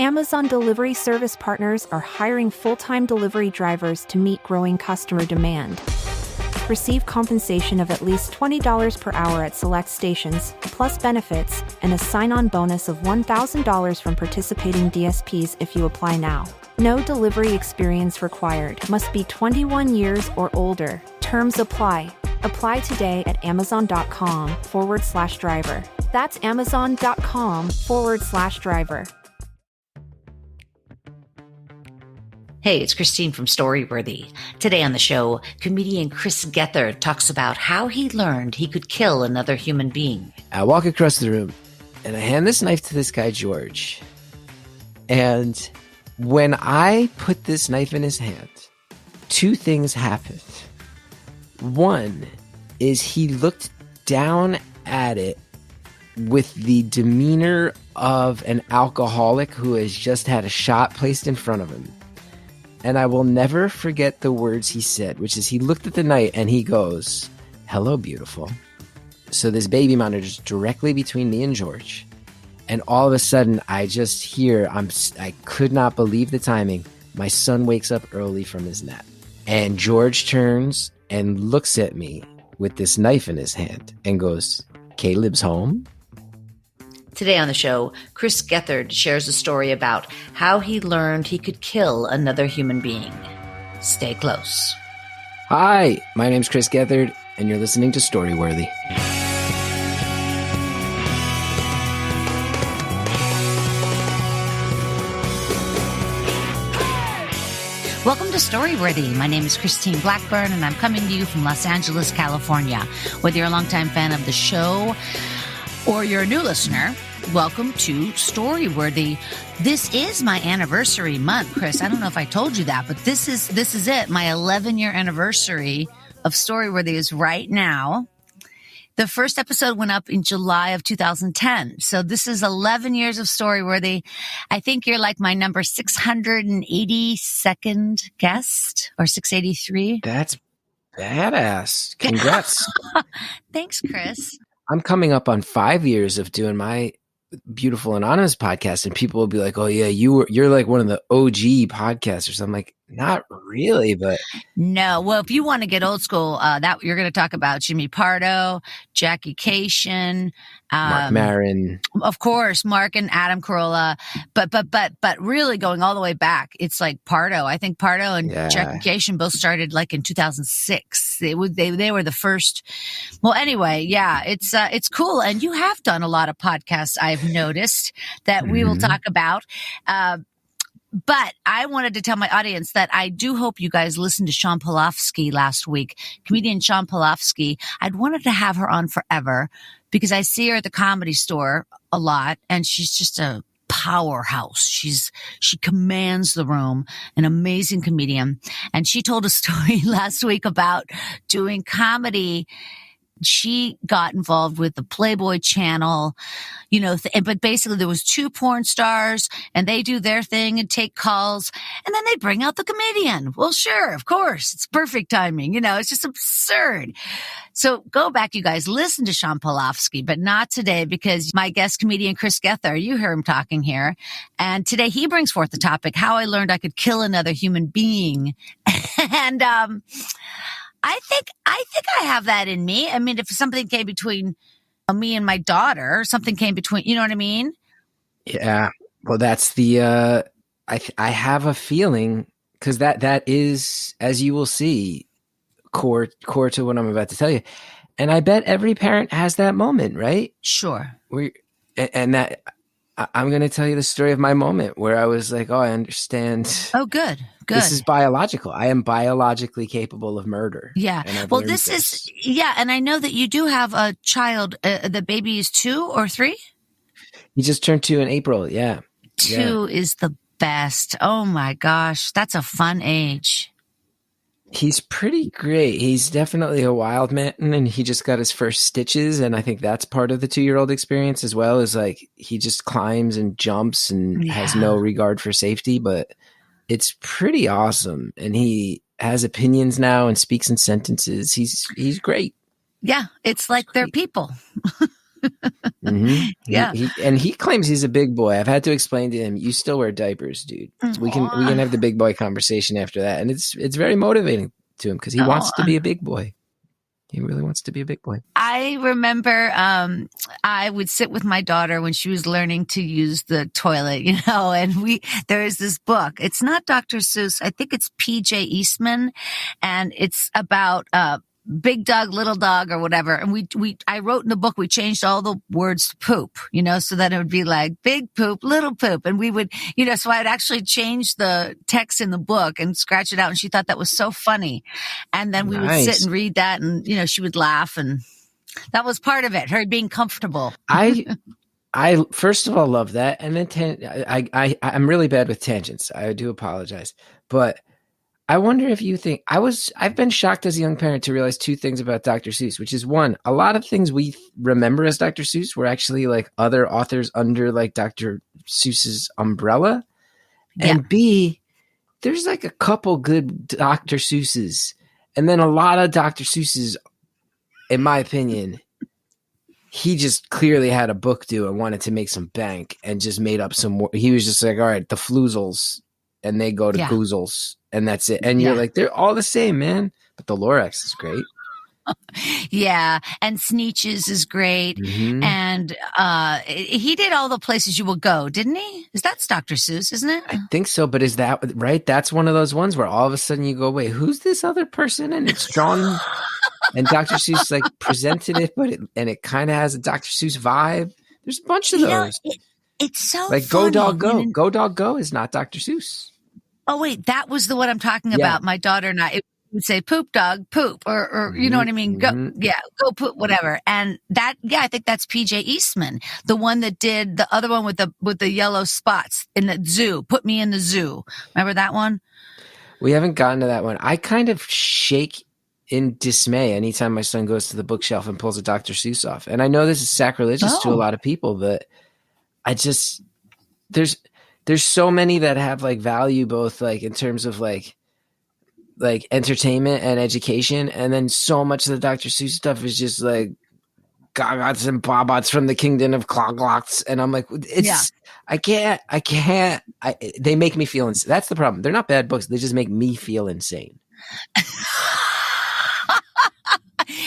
Amazon delivery service partners are hiring full-time delivery drivers to meet growing customer demand. Receive compensation of at least $20 per hour at select stations, plus benefits, and a sign-on bonus of $1,000 from participating DSPs if you apply now. No delivery experience required. Must be 21 years or older. Terms apply. Apply today at amazon.com/driver. That's amazon.com/driver. Hey, it's Christine from Storyworthy. Today on the show, comedian Chris Gethard talks about how he learned he could kill another human being. I walk across the room and I hand this knife to this guy, George. And when I put this knife in his hand, two things happened. One is he looked down at it with the demeanor of an alcoholic who has just had a shot placed in front of him. And I will never forget the words he said, which is he looked at the knife and he goes, "Hello, beautiful." So this baby monitor is directly between me and George. And all of a sudden, I just hear, I could not believe the timing. My son wakes up early from his nap. And George turns and looks at me with this knife in his hand and goes, "Caleb's home?" Today on the show, Chris Gethard shares a story about how he learned he could kill another human being. Stay close. Hi, my name's Chris Gethard, and you're listening to Storyworthy. Welcome to Storyworthy. My name is Christine Blackburn, and I'm coming to you from Los Angeles, California. Whether you're a longtime fan of the show or you're a new listener, welcome to Storyworthy. This is my anniversary month, Chris. I don't know if I told you that, but this is it. My 11-year anniversary of Storyworthy is right now. The first episode went up in July of 2010. So this is 11 years of Storyworthy. I think you're like my number 682nd guest, or 683. That's badass. Congrats. Thanks, Chris. I'm coming up on 5 years of doing my Beautiful and Honest podcast, and people will be like, "Oh yeah, you're like one of the OG podcasters." I'm like, not really, but no. Well, if you want to get old school, that you're going to talk about Jimmy Pardo, Jackie Cation, Mark Maron, of course, Mark and Adam Carolla, but really going all the way back, it's like Pardo. I think Pardo and Jackie Cation both started like in 2006. They were the first. Well, anyway, yeah, it's cool, and you have done a lot of podcasts. I've noticed that we will talk about. But I wanted to tell my audience that I do hope you guys listened to Sean Polofsky last week. Comedian Sean Polofsky. I'd wanted to have her on forever because I see her at the Comedy Store a lot, and she's just a powerhouse. She commands the room, an amazing comedian. And she told a story last week about doing comedy. She got involved with the Playboy channel, but basically there was two porn stars and they do their thing and take calls, and then they bring out the comedian. Well, sure, of course, it's perfect timing. It's just absurd. So go back, you guys, listen to Sean Polofsky, but not today because my guest comedian, Chris Gethard, you hear him talking here. And today he brings forth the topic, how I learned I could kill another human being. And, I think I have that in me. I mean, if something came between me and my daughter, something came between, you know what I mean? Yeah. Well, that's the, I have a feeling, because that is, as you will see, core to what I'm about to tell you. And I bet every parent has that moment, right? Sure. I'm going to tell you the story of my moment where I was like, oh, I understand. Oh, good. This is biological. I am biologically capable of murder. Yeah. Well, this is, and I know that you do have a child. The baby is 2 or 3? He just turned 2 in April. Yeah. 2 is the best. Oh my gosh. That's a fun age. He's pretty great. He's definitely a wild man, and he just got his first stitches. And I think that's part of the 2-year-old experience as well, is like he just climbs and jumps and has no regard for safety, but it's pretty awesome. And he has opinions now and speaks in sentences. He's great. Yeah. It's like they're people. Mm-hmm. Yeah. He claims he's a big boy. I've had to explain to him, you still wear diapers, dude. So we can have the big boy conversation after that. And it's very motivating to him because he wants to be a big boy. He really wants to be a big boy. I remember I would sit with my daughter when she was learning to use the toilet, and there is this book. It's not Dr. Seuss. I think it's P.J. Eastman, and it's about big dog, little dog, or whatever. And I wrote in the book, we changed all the words to poop, so that it would be like big poop, little poop. And we would, so I'd actually change the text in the book and scratch it out. And she thought that was so funny. And then we would sit and read that and, she would laugh. And that was part of it, her being comfortable. I first of all love that. And then I'm really bad with tangents. I do apologize, but I wonder if you think I've been shocked as a young parent to realize two things about Dr. Seuss, which is one, a lot of things we remember as Dr. Seuss were actually like other authors under like Dr. Seuss's umbrella. Yeah. And B, there's like a couple good Dr. Seuss's, and then a lot of Dr. Seuss's, in my opinion, he just clearly had a book due and wanted to make some bank and just made up some more. He was just like, all right, the Floozles, and they go to Goozles. And that's it. And you're like, they're all the same, man. But the Lorax is great. Yeah. And Sneetches is great. Mm-hmm. And he did all the places you will go, didn't he? That's Dr. Seuss, isn't it? I think so. But is that right? That's one of those ones where all of a sudden you go, wait, who's this other person? And it's drawn. And Dr. Seuss like presented it, and it kind of has a Dr. Seuss vibe. There's a bunch of those. It's so like funny. Go Dog Go. Go Dog Go is not Dr. Seuss. Oh, wait, that was the one I'm talking about. My daughter and I would say poop dog, poop, or you know what I mean? Go, go poop, whatever. And that, I think that's P.J. Eastman, the one that did the other one with the yellow spots in the zoo. Put me in the zoo. Remember that one? We haven't gotten to that one. I kind of shake in dismay anytime my son goes to the bookshelf and pulls a Dr. Seuss off. And I know this is sacrilegious to a lot of people, but I just, there's so many that have like value, both like in terms of like entertainment and education. And then so much of the Dr. Seuss stuff is just like Gagots and Bobots from the Kingdom of Cloglots. And I'm like, I can't, they make me feel insane. That's the problem. They're not bad books. They just make me feel insane.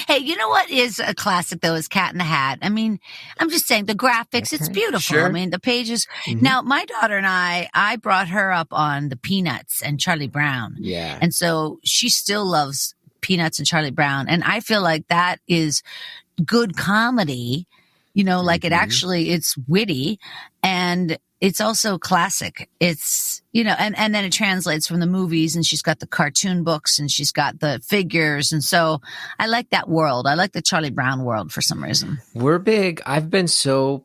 Hey, you know what is a classic though is Cat in the Hat. I mean, I'm just saying the graphics, it's beautiful. Sure. I mean, the pages. Mm-hmm. Now, my daughter and I brought her up on the Peanuts and Charlie Brown. Yeah. And so she still loves Peanuts and Charlie Brown. And I feel like that is good comedy, like it's witty and it's also classic. It's, and then it translates from the movies and she's got the cartoon books and she's got the figures. And so I like that world. I like the Charlie Brown world for some reason. We're big. I've been so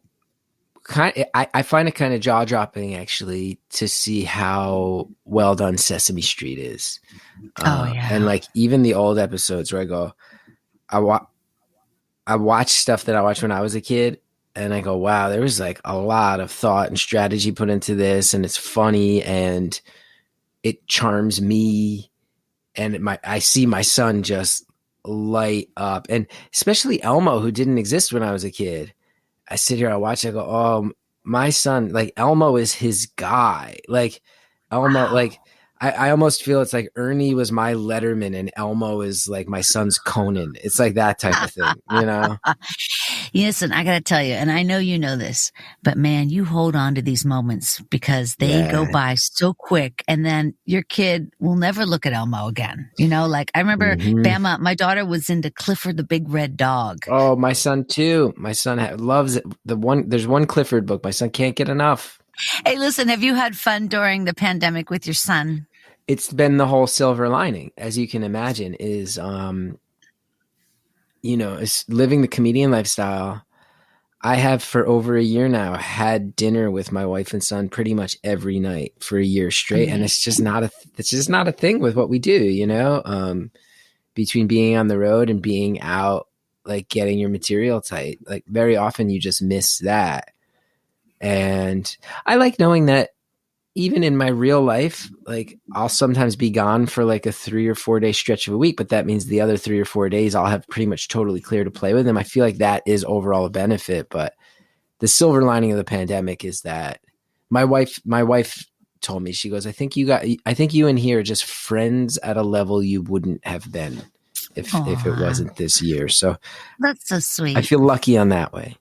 I find it kind of jaw dropping actually to see how well done Sesame Street is. And like even the old episodes where I go, I watch stuff that I watched when I was a kid. And I go, wow, there was like a lot of thought and strategy put into this, and it's funny and it charms me. And I see my son just light up, and especially Elmo, who didn't exist when I was a kid. I sit here, I watch, I go, oh, my son, like Elmo is his guy. Like Elmo, like I almost feel it's like Ernie was my Letterman and Elmo is like my son's Conan. It's like that type of thing, Listen, I got to tell you, and I know you know this, but man, you hold on to these moments because they go by so quick, and then your kid will never look at Elmo again. Like I remember Bama, my daughter was into Clifford the Big Red Dog. Oh, my son too. My son loves it. There's one Clifford book. My son can't get enough. Hey, listen, have you had fun during the pandemic with your son? It's been the whole silver lining, as you can imagine, is, is living the comedian lifestyle. I have for over a year now had dinner with my wife and son pretty much every night for a year straight. And it's just not a thing with what we do, between being on the road and being out, like getting your material tight, like very often you just miss that. And I like knowing that, even in my real life, like I'll sometimes be gone for like a 3 or 4 day stretch of a week, but that means the other 3 or 4 days I'll have pretty much totally clear to play with them. I feel like that is overall a benefit, but the silver lining of the pandemic is that my wife told me, she goes, I think you and he are just friends at a level you wouldn't have been if it wasn't this year. So that's so sweet. I feel lucky on that way.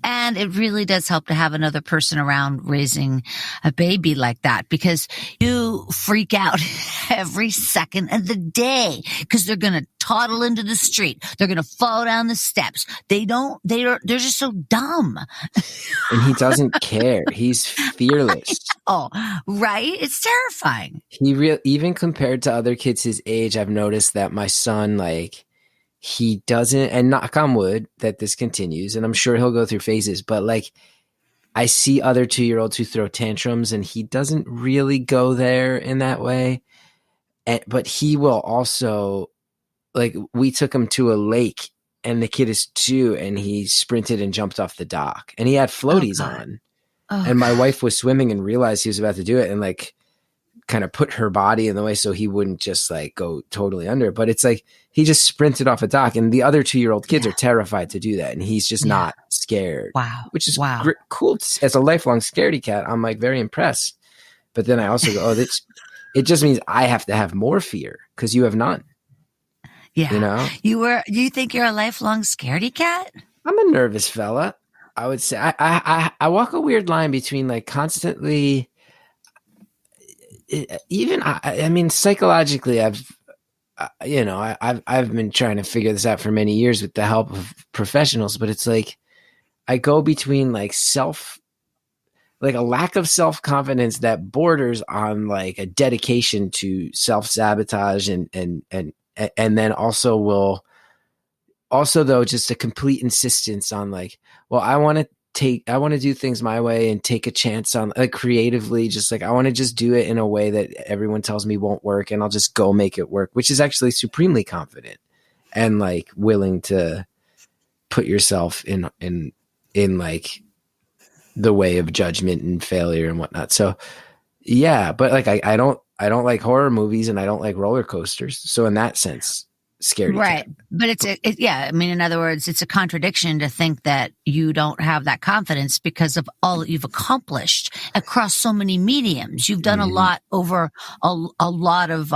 And it really does help to have another person around raising a baby like that, because you freak out every second of the day because they're going to toddle into the street. They're going to fall down the steps. They're just so dumb. And he doesn't care. He's fearless. Oh, right. It's terrifying. Even compared to other kids his age, I've noticed that my son, like, he doesn't, and knock on wood that this continues, and I'm sure he'll go through phases, but like I see other 2-year-olds who throw tantrums and he doesn't really go there in that way. But he will also, like, we took him to a lake and the kid is 2 and he sprinted and jumped off the dock and he had floaties on. And my wife was swimming and realized he was about to do it and like kind of put her body in the way so he wouldn't just like go totally under. But it's like he just sprinted off a dock and the other 2-year-old kids are terrified to do that. And he's just not scared. Wow. Which is cool. As a lifelong scaredy cat, I'm like very impressed. But then I also go, it just means I have to have more fear because you have none. Yeah. You know? You think you're a lifelong scaredy cat? I'm a nervous fella. I would say I walk a weird line between like constantly, I mean, psychologically, I've been trying to figure this out for many years with the help of professionals, but it's like I go between like a lack of self-confidence that borders on like a dedication to self-sabotage and then also though just a complete insistence on like, well, I want to do things my way and take a chance on like creatively, just like I want to just do it in a way that everyone tells me won't work and I'll just go make it work, which is actually supremely confident and like willing to put yourself in like the way of judgment and failure and whatnot. So yeah, but like I don't like horror movies and I don't like roller coasters. So in that sense, scaredy right. cat. But I mean, in other words, it's a contradiction to think that you don't have that confidence because of all that you've accomplished across so many mediums. You've done a lot over a lot of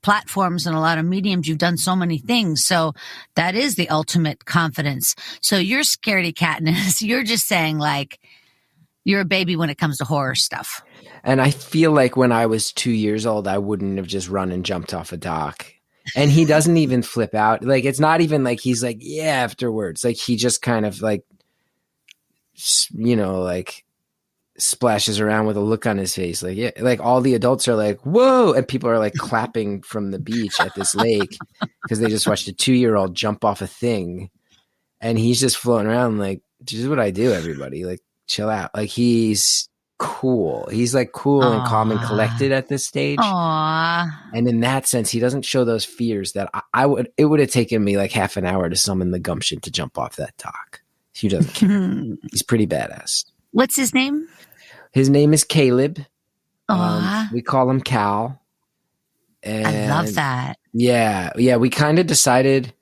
platforms and a lot of mediums. You've done so many things. So that is the ultimate confidence. So your scaredy catness, you're just saying like you're a baby when it comes to horror stuff. And I feel like when I was 2 years old, I wouldn't have just run and jumped off a dock. And he doesn't even flip out. Like, it's not even like he's like, yeah, afterwards. Like, he just kind of like, you know, like splashes around with a look on his face. Like, yeah, like all the adults are like, whoa. And people are like clapping from the beach at this lake because they just watched a 2-year-old jump off a thing. And he's just floating around like, this is what I do, everybody. Like, chill out. Like, he's cool. He's like cool and calm and collected at this stage. Aww. And in that sense, he doesn't show those fears that it would have taken me like half an hour to summon the gumption to jump off that dock. He doesn't care. He's pretty badass. What's his name? His name is Caleb. Aww. We call him Cal. And I love that. Yeah. We kind of decided,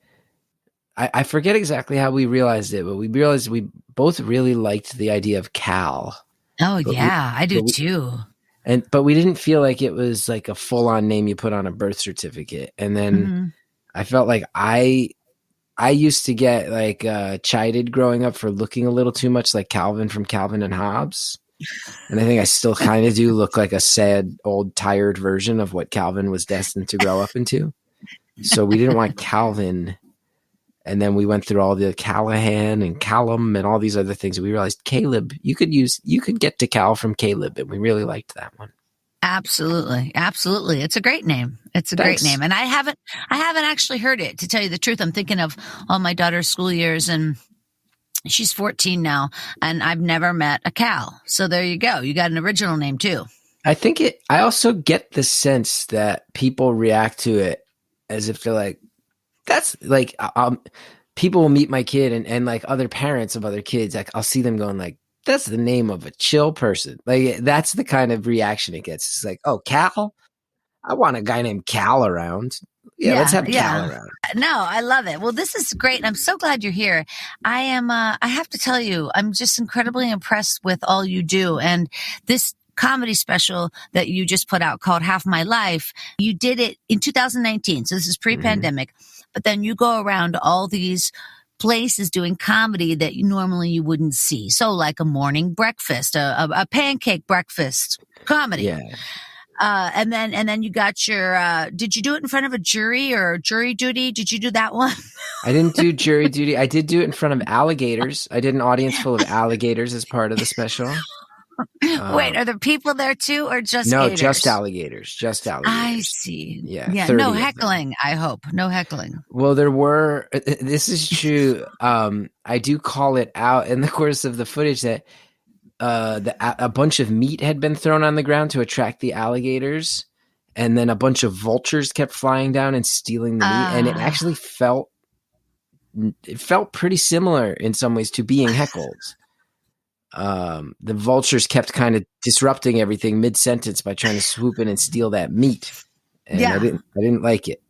I forget exactly how we realized it, but we realized we both really liked the idea of Cal. Oh, yeah, I do too. But we didn't feel like it was like a full-on name you put on a birth certificate. And then I felt like I used to get like chided growing up for looking a little too much like Calvin from Calvin and Hobbes. And I think I still kind of do look like a sad, old, tired version of what Calvin was destined to grow up into. So we didn't want Calvin. And then we went through all the Callahan and Callum and all these other things. And we realized Caleb, you could get to Cal from Caleb. And we really liked that one. Absolutely. Absolutely. It's a great name. It's a great name. And I haven't actually heard it, to tell you the truth. I'm thinking of all my daughter's school years and she's 14 now and I've never met a Cal. So there you go. You got an original name too. I also get the sense that people react to it as if they're like, that's like, people will meet my kid and like other parents of other kids. Like I'll see them going like, that's the name of a chill person. Like, that's the kind of reaction it gets. It's like, oh, Cal? I want a guy named Cal around. Yeah, let's have Cal around. No, I love it. Well, this is great. And I'm so glad you're here. I have to tell you, I'm just incredibly impressed with all you do. And this comedy special that you just put out called Half My Life, you did it in 2019. So this is pre-pandemic, but then you go around all these places doing comedy that normally you wouldn't see. So like a morning breakfast, a pancake breakfast comedy. Yeah. And then you got your, did you do it in front of a jury or jury duty? Did you do that one? I didn't do jury duty. I did do it in front of alligators. I did an audience full of alligators as part of the special. Wait, are there people there too or just No, gators? just alligators. Just alligators. I see. Yeah. No heckling, I hope. No heckling. Well, there were, this is true. I do call it out in the course of the footage that a bunch of meat had been thrown on the ground to attract the alligators, and then a bunch of vultures kept flying down and stealing the meat, and it actually felt pretty similar in some ways to being heckled. The vultures kept kind of disrupting everything mid-sentence by trying to swoop in and steal that meat, and I didn't like it.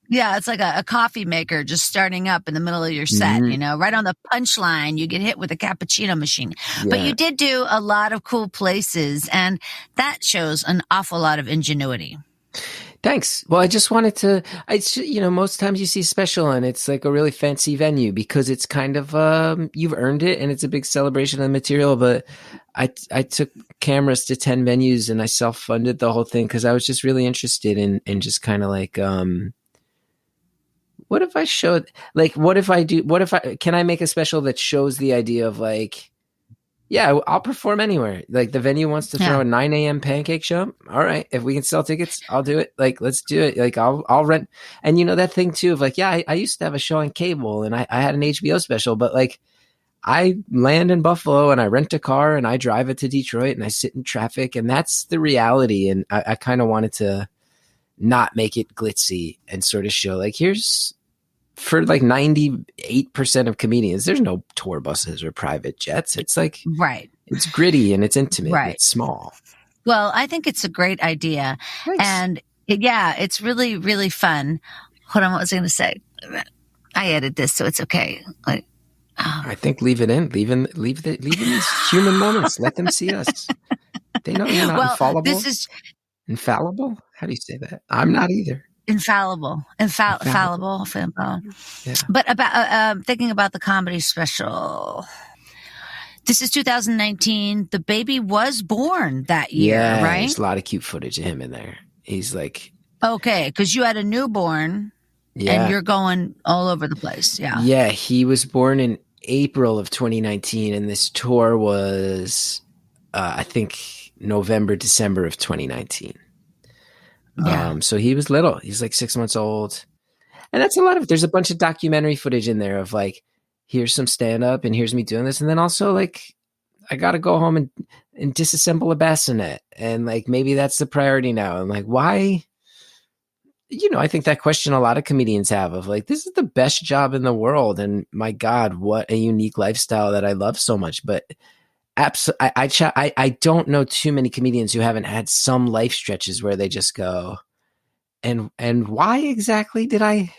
Yeah, it's like a coffee maker just starting up in the middle of your set, right on the punchline, you get hit with a cappuccino machine. Yeah. But you did do a lot of cool places, and that shows an awful lot of ingenuity. Thanks. Well, I just wanted to, most times you see special and it's like a really fancy venue because it's kind of, you've earned it and it's a big celebration of the material. But I took cameras to 10 venues and I self-funded the whole thing because I was just really interested in just kind of like, what if I showed, like, can I make a special that shows the idea of like, yeah, I'll perform anywhere. Like the venue wants to throw a 9 a.m. pancake show. All right. If we can sell tickets, I'll do it. Like, let's do it. Like I'll rent. And that thing too of like, yeah, I used to have a show on cable and I had an HBO special, but like I land in Buffalo and I rent a car and I drive it to Detroit and I sit in traffic and that's the reality. And I kind of wanted to not make it glitzy and sort of show like, here's, for like 98% of comedians, there's no tour buses or private jets. It's like, right. It's gritty and it's intimate. Right. And it's small. Well, I think it's a great idea. Thanks. And it's really, really fun. Hold on. What was I going to say? I edit this, so it's okay. Like, I think leave it in, leave these human moments. Let them see us. They know you're not infallible. This is infallible. How do you say that? I'm not either. Infallible. Yeah. But about thinking about the comedy special. This is 2019. The baby was born that year, right? There's a lot of cute footage of him in there. He's like, okay, because you had a newborn, and you're going all over the place. Yeah, he was born in April of 2019, and this tour was, I think, November, December of 2019. Yeah. So he was little. He's like 6 months old. And that's a lot of, there's a bunch of documentary footage in there of like, here's some stand up and here's me doing this. And then also like, I got to go home and disassemble a bassinet. And like, maybe that's the priority now. And like, why, I think that question a lot of comedians have of like, this is the best job in the world. And my God, what a unique lifestyle that I love so much. But I don't know too many comedians who haven't had some life stretches where they just go, and why exactly did I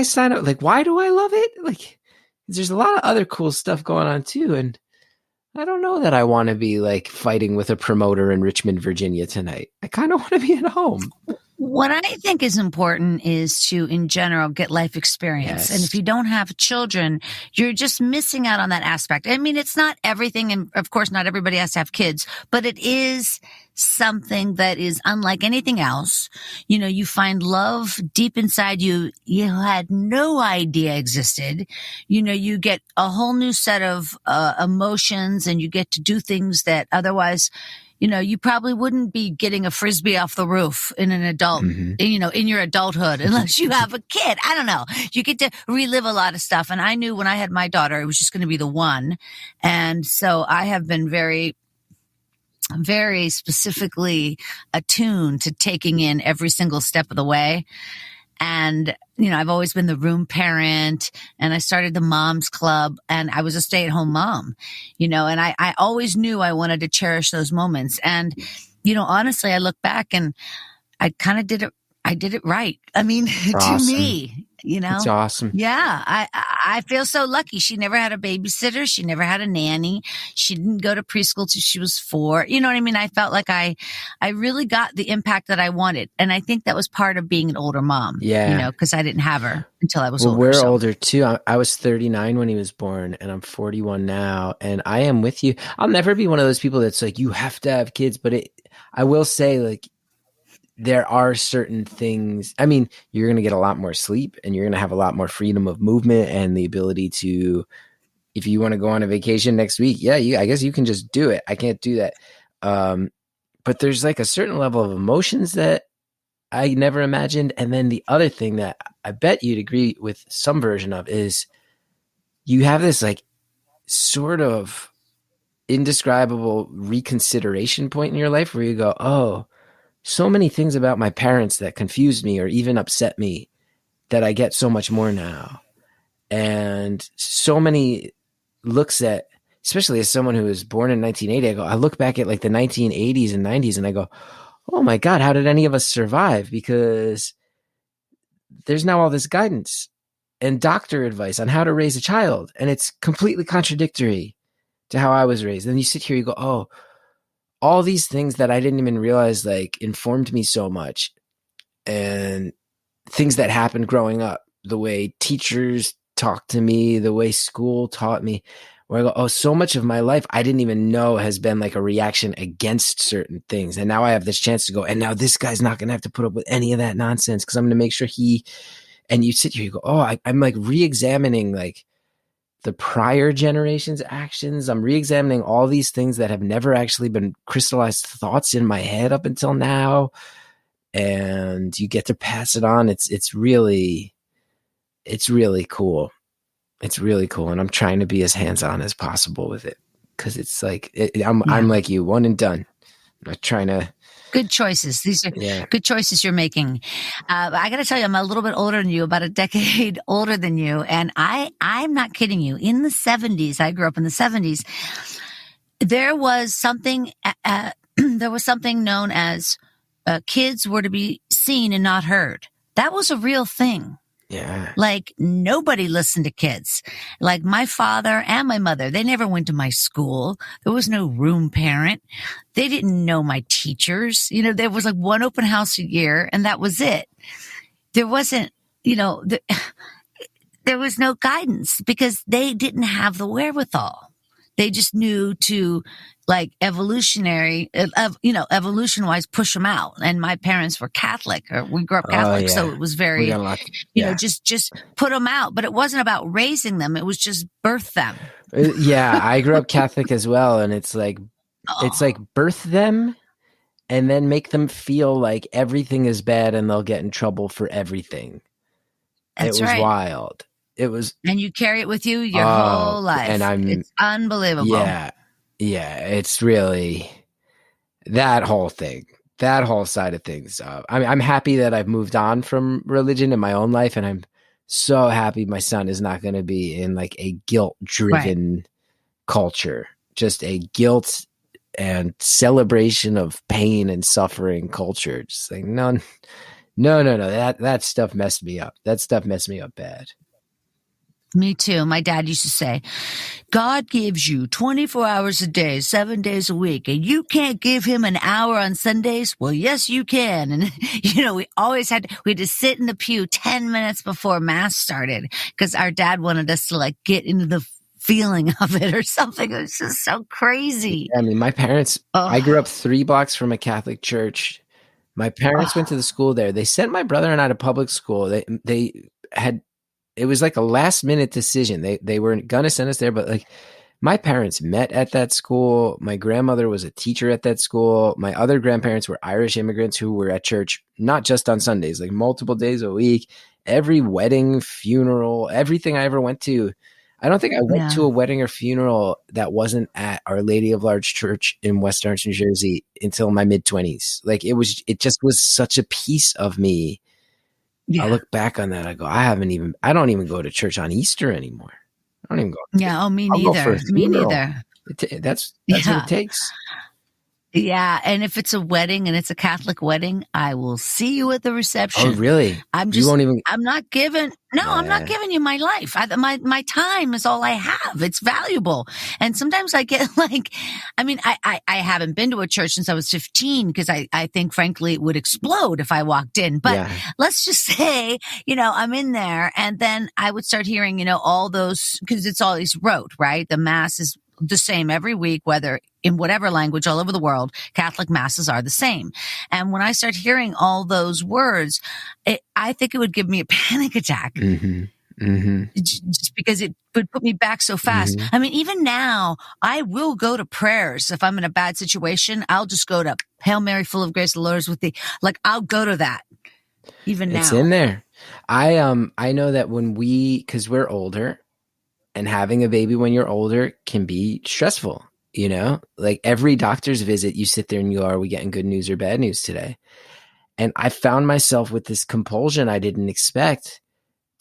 sign up? Like, why do I love it? Like, there's a lot of other cool stuff going on too. And I don't know that I want to be like fighting with a promoter in Richmond, Virginia tonight. I kind of want to be at home. What I think is important is to, in general, get life experience. Yes. And if you don't have children, you're just missing out on that aspect. I mean, it's not everything. And of course, not everybody has to have kids, but it is something that is unlike anything else. You find love deep inside you had no idea existed. You get a whole new set of emotions and you get to do things that otherwise you probably wouldn't be getting a Frisbee off the roof in an adult, in your adulthood, unless you have a kid. I don't know. You get to relive a lot of stuff. And I knew when I had my daughter, it was just going to be the one. And so I have been very, very specifically attuned to taking in every single step of the way. And, I've always been the room parent, and I started the mom's club, and I was a stay-at-home mom, and I always knew I wanted to cherish those moments. And, honestly, I look back and I kind of did it. I did it right. I mean, to me, It's awesome. Yeah. I feel so lucky. She never had a babysitter. She never had a nanny. She didn't go to preschool till she was 4. You know what I mean? I felt like I really got the impact that I wanted. And I think that was part of being an older mom. Yeah. Because I didn't have her until I was older. We're older too. I was 39 when he was born, and I'm 41 now. And I am with you. I'll never be one of those people that's like, you have to have kids. But I will say, like, there are certain things. I mean, you're going to get a lot more sleep, and you're going to have a lot more freedom of movement and the ability to, if you want to go on a vacation next week, I guess you can just do it. I can't do that. But there's like a certain level of emotions that I never imagined. And then the other thing that I bet you'd agree with some version of is you have this like sort of indescribable reconsideration point in your life where you go, oh, so many things about my parents that confused me or even upset me that I get so much more now. And so many looks at, especially as someone who was born in 1980, I look back at like the 1980s and 90s and I go, oh my God, how did any of us survive? Because there's now all this guidance and doctor advice on how to raise a child. And it's completely contradictory to how I was raised. And you sit here, you go, oh, all these things that I didn't even realize like informed me so much, and things that happened growing up, the way teachers talked to me, the way school taught me, where I go, oh, so much of my life I didn't even know has been like a reaction against certain things. And now I have this chance to go, and now this guy's not going to have to put up with any of that nonsense because I'm going to make sure and you sit here, you go, oh, I'm like re-examining like the prior generation's actions. I'm re-examining all these things that have never actually been crystallized thoughts in my head up until now. And you get to pass it on. It's really cool. It's really cool. And I'm trying to be as hands-on as possible with it. Cause it's like, I'm like you, one and done. I'm not trying to. Good choices. These are good choices you're making. I got to tell you, I'm a little bit older than you, about a decade older than you. And I'm not kidding you. In the 70s, I grew up in the 70s. There was something, known as kids were to be seen and not heard. That was a real thing. Yeah. Like nobody listened to kids. Like my father and my mother, they never went to my school. There was no room parent. They didn't know my teachers. There was like one open house a year and that was it. There wasn't, there was no guidance because they didn't have the wherewithal. They just knew to like evolution wise push them out. And my parents were Catholic, or we grew up Catholic. So it was very, just put them out, but it wasn't about raising them. It was just birth them. Yeah. I grew up Catholic as well. And it's like birth them and then make them feel like everything is bad and they'll get in trouble for everything. That's it was right. Wild. It was, and you carry it with you your whole life. And it's unbelievable. Yeah. It's really that whole thing, that whole side of things. I'm happy that I've moved on from religion in my own life. And I'm so happy my son is not going to be in like a guilt driven culture, just a guilt and celebration of pain and suffering culture. Just like, no, that stuff messed me up. That stuff messed me up bad. Me too. My dad used to say, God gives you 24 hours a day, 7 days a week, and you can't give him an hour on Sundays? Well, yes, you can. And, we had to sit in the pew 10 minutes before mass started because our dad wanted us to like get into the feeling of it or something. It was just so crazy. I mean, my parents, I grew up 3 blocks from a Catholic church. My parents went to the school there. They sent my brother and I to public school. It was like a last minute decision. They weren't going to send us there, but like my parents met at that school. My grandmother was a teacher at that school. My other grandparents were Irish immigrants who were at church, not just on Sundays, like multiple days a week, every wedding, funeral, everything I ever went to. I don't think I went to a wedding or funeral that wasn't at Our Lady of Large Church in West Orange, New Jersey until my mid-20s. Like it just was such a piece of me I Yeah. look back on that. I go, I don't even go to church on Easter anymore. I don't even go. Yeah. Oh, me I'll go for neither. a Me funeral. neither. That's what it Yeah. takes. Yeah. And if it's a wedding and it's a Catholic wedding, I will see you at the Oh, reception. really? You won't even. I'm not giving you my life. My time is all I have. It's valuable. And sometimes I get like, I mean, I haven't been to a church since I was 15 because I think frankly it would explode if I walked in. But let's just say, I'm in there and then I would start hearing, all those, because it's always rote, right? The mass is the same every week, whether in whatever language all over the world, Catholic masses are the same. And when I start hearing all those words, I think it would give me a panic attack. Mm-hmm. Mm-hmm. Just because it would put me back so fast. Mm-hmm. I mean, even now, I will go to prayers. If I'm in a bad situation, I'll just go to Hail Mary, full of grace, the Lord is with thee. Like, I'll go to that. Even now. It's in there. I know that because we're older, and having a baby when you're older can be stressful, like every doctor's visit, you sit there and you go, are we getting good news or bad news today? And I found myself with this compulsion I didn't expect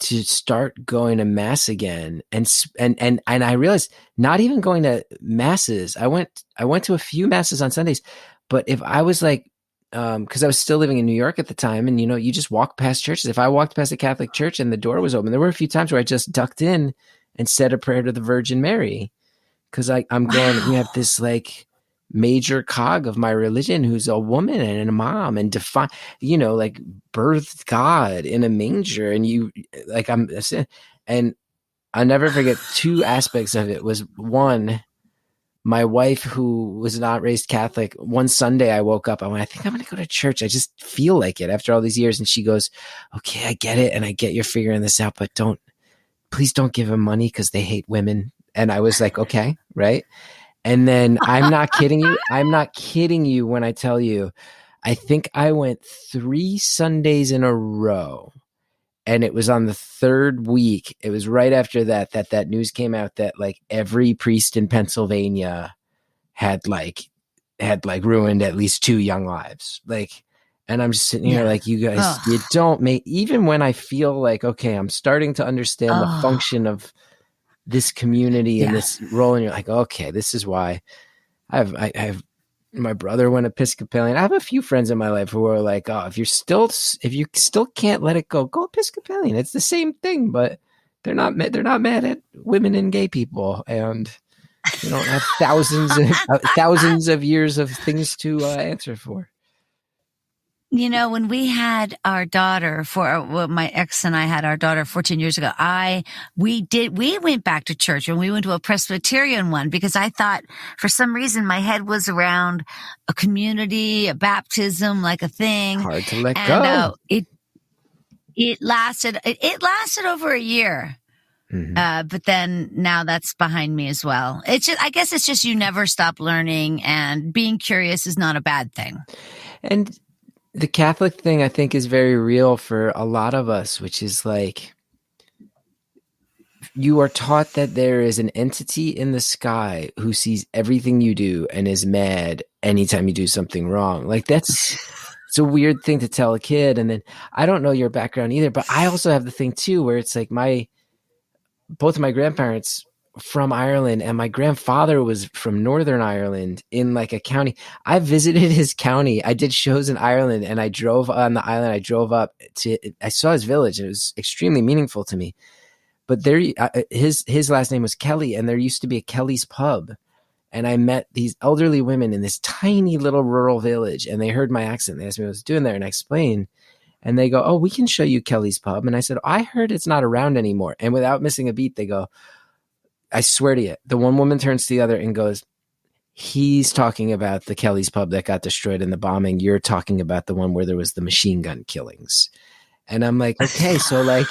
to start going to mass again. And I realized not even going to masses. I went to a few masses on Sundays, but if I was like, because I was still living in New York at the time, and you just walk past churches. If I walked past a Catholic church and the door was open, there were a few times where I just ducked in and said a prayer to the Virgin Mary, because I'm going, we have this like major cog of my religion who's a woman and a mom and like birthed God in a manger, and and I'll never forget two aspects of it. Was one, my wife, who was not raised Catholic, one Sunday I woke up, I went, I think I'm going to go to church. I just feel like it after all these years. And she goes, okay, I get it. And I get you're figuring this out, but please don't give them money because they hate women. And I was like, okay, right. And then I'm not kidding you. I'm not kidding you when I tell you, I think I went 3 Sundays in a row. And it was on the third week. It was right after that news came out that like every priest in Pennsylvania had ruined at least 2 young lives. Like, and I'm just sitting here like, you guys, you don't make, even when I feel like, okay, I'm starting to understand the function of this community and this role. And you're like, okay, this is why I have my brother went Episcopalian. I have a few friends in my life who are like, oh, if you still can't let it go Episcopalian. It's the same thing, but they're not mad at women and gay people. And they don't have thousands of years of things to answer for. When we had our daughter my ex and I had our daughter 14 years ago, we went back to church, and we went to a Presbyterian one because I thought for some reason my head was around a community, a baptism, like a thing. Hard to let go. It lasted over a year. Mm-hmm. But then now that's behind me as well. I guess it's just, you never stop learning, and being curious is not a bad thing. And the Catholic thing, I think, is very real for a lot of us, which is like, you are taught that there is an entity in the sky who sees everything you do and is mad anytime you do something wrong. Like, it's a weird thing to tell a kid. And then I don't know your background either, but I also have the thing too, where it's like both of my grandparents from Ireland, and my grandfather was from Northern Ireland in like a county. I visited his county. I did shows in Ireland, and I drove on the island. I drove up I saw his village, and it was extremely meaningful to me. But there, his last name was Kelly, and there used to be a Kelly's pub. And I met these elderly women in this tiny little rural village, and they heard my accent. They asked me what I was doing there, and I explained. And they go, oh, we can show you Kelly's pub. And I said, I heard it's not around anymore. And without missing a beat, they go, I swear to you, the one woman turns to the other and goes, he's talking about the Kelly's pub that got destroyed in the bombing. You're talking about the one where there was the machine gun killings. And I'm like, okay, so like,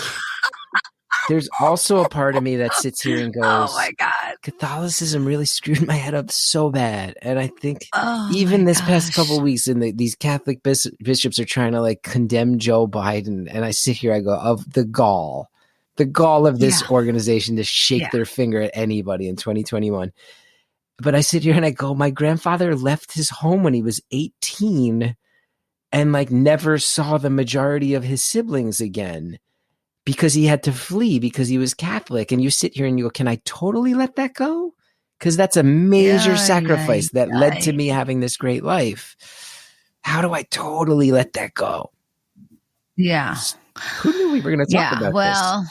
there's also a part of me that sits here and goes, oh my God, Catholicism really screwed my head up so bad. And I think even this past couple of weeks, these Catholic bishops are trying to like condemn Joe Biden. And I sit here, I go, of the gall of this organization to shake their finger at anybody in 2021. But I sit here and I go, my grandfather left his home when he was 18 and like never saw the majority of his siblings again because he had to flee because he was Catholic. And you sit here and you go, can I totally let that go? Because that's a major sacrifice that led to me having this great life. How do I totally let that go? Yeah. Who knew we were going to talk about this?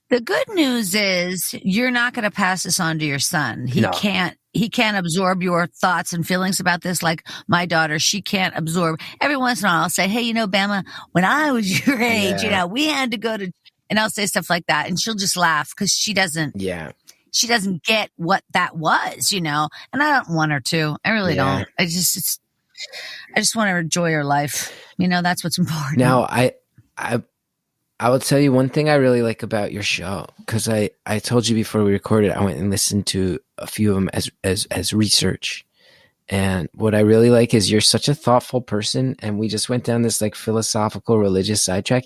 The good news is you're not going to pass this on to your son. He can't absorb your thoughts and feelings about this. Like my daughter, she can't absorb. Every once in a while I'll say, hey, Bama, when I was your age, we had to go to, and I'll say stuff like that. And she'll just laugh because she doesn't get what that was, and I don't want her to. I really don't. I just want to enjoy her life. That's what's important. Now, I will tell you one thing I really like about your show, because I told you before we recorded, I went and listened to a few of them as research. And what I really like is you're such a thoughtful person, and we just went down this like philosophical religious sidetrack,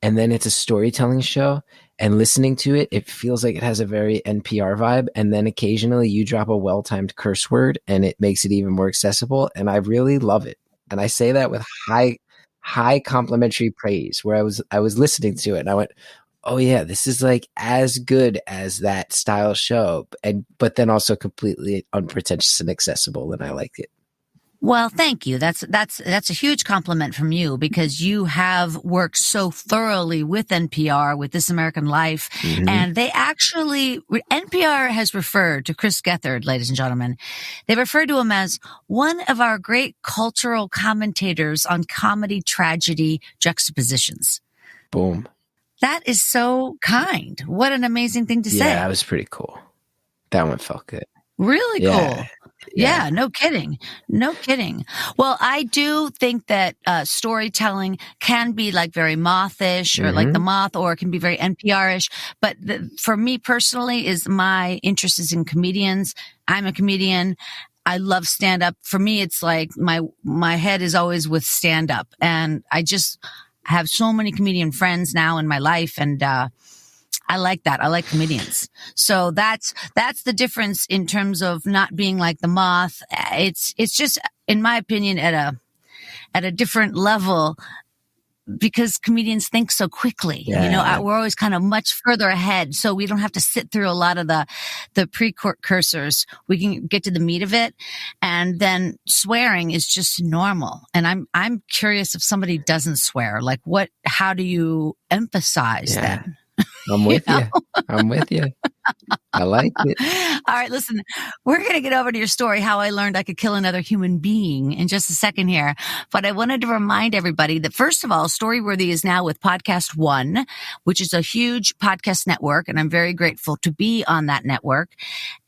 and then it's a storytelling show, and listening to it, it feels like it has a very NPR vibe, and then occasionally you drop a well-timed curse word and it makes it even more accessible, and I really love it. And I say that with high complimentary praise, where I was listening to it and I went, oh yeah, this is like as good as that style show, but then also completely unpretentious and accessible, and I liked it. Well, thank you. That's a huge compliment from you, because you have worked so thoroughly with NPR, with This American Life. Mm-hmm. And NPR has referred to Chris Gethard, ladies and gentlemen. They referred to him as one of our great cultural commentators on comedy tragedy juxtapositions. Boom. That is so kind. What an amazing thing to say. Yeah, that was pretty cool. That one felt good. Really cool. Yeah, no kidding. No kidding. Well, I do think that storytelling can be like very mothish, or like the moth, or it can be very NPR-ish. But for me personally, my interest is in comedians. I'm a comedian. I love stand-up. For me, it's like my head is always with stand-up. And I just have so many comedian friends now in my life, and I like that. I like comedians. So that's the difference in terms of not being like the moth. It's just, in my opinion, at a different level, because comedians think so quickly. Yeah. We're always kind of much further ahead, so we don't have to sit through a lot of the precursors. We can get to the meat of it, and then swearing is just normal. And I'm curious if somebody doesn't swear, like how do you emphasize that? I'm with you. I'm with you. I like it. All right, listen, we're going to get over to your story, how I learned I could kill another human being, in just a second here. But I wanted to remind everybody that, first of all, Storyworthy is now with Podcast One, which is a huge podcast network, and I'm very grateful to be on that network.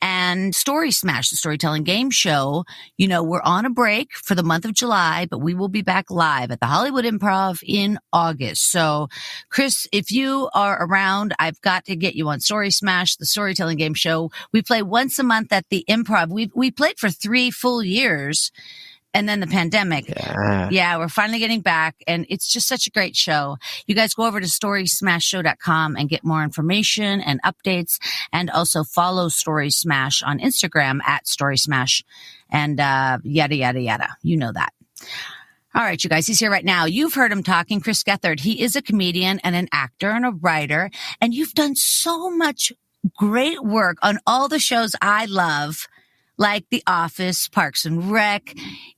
And Story Smash, the storytelling game show, we're on a break for the month of July, but we will be back live at the Hollywood Improv in August. So, Chris, if you are around, I've got to get you on Story Smash, the storytelling game show. We play once a month at the Improv. We played for 3 full years, and then the pandemic. Yeah, we're finally getting back, and it's just such a great show. You guys go over to storysmashshow.com and get more information and updates, and also follow Story Smash on Instagram at Story Smash, and yada, yada, yada. You know that. All right, you guys, he's here right now. You've heard him talking, Chris Gethard. He is a comedian and an actor and a writer, and you've done so much great work on all the shows I love, like The Office, Parks and Rec,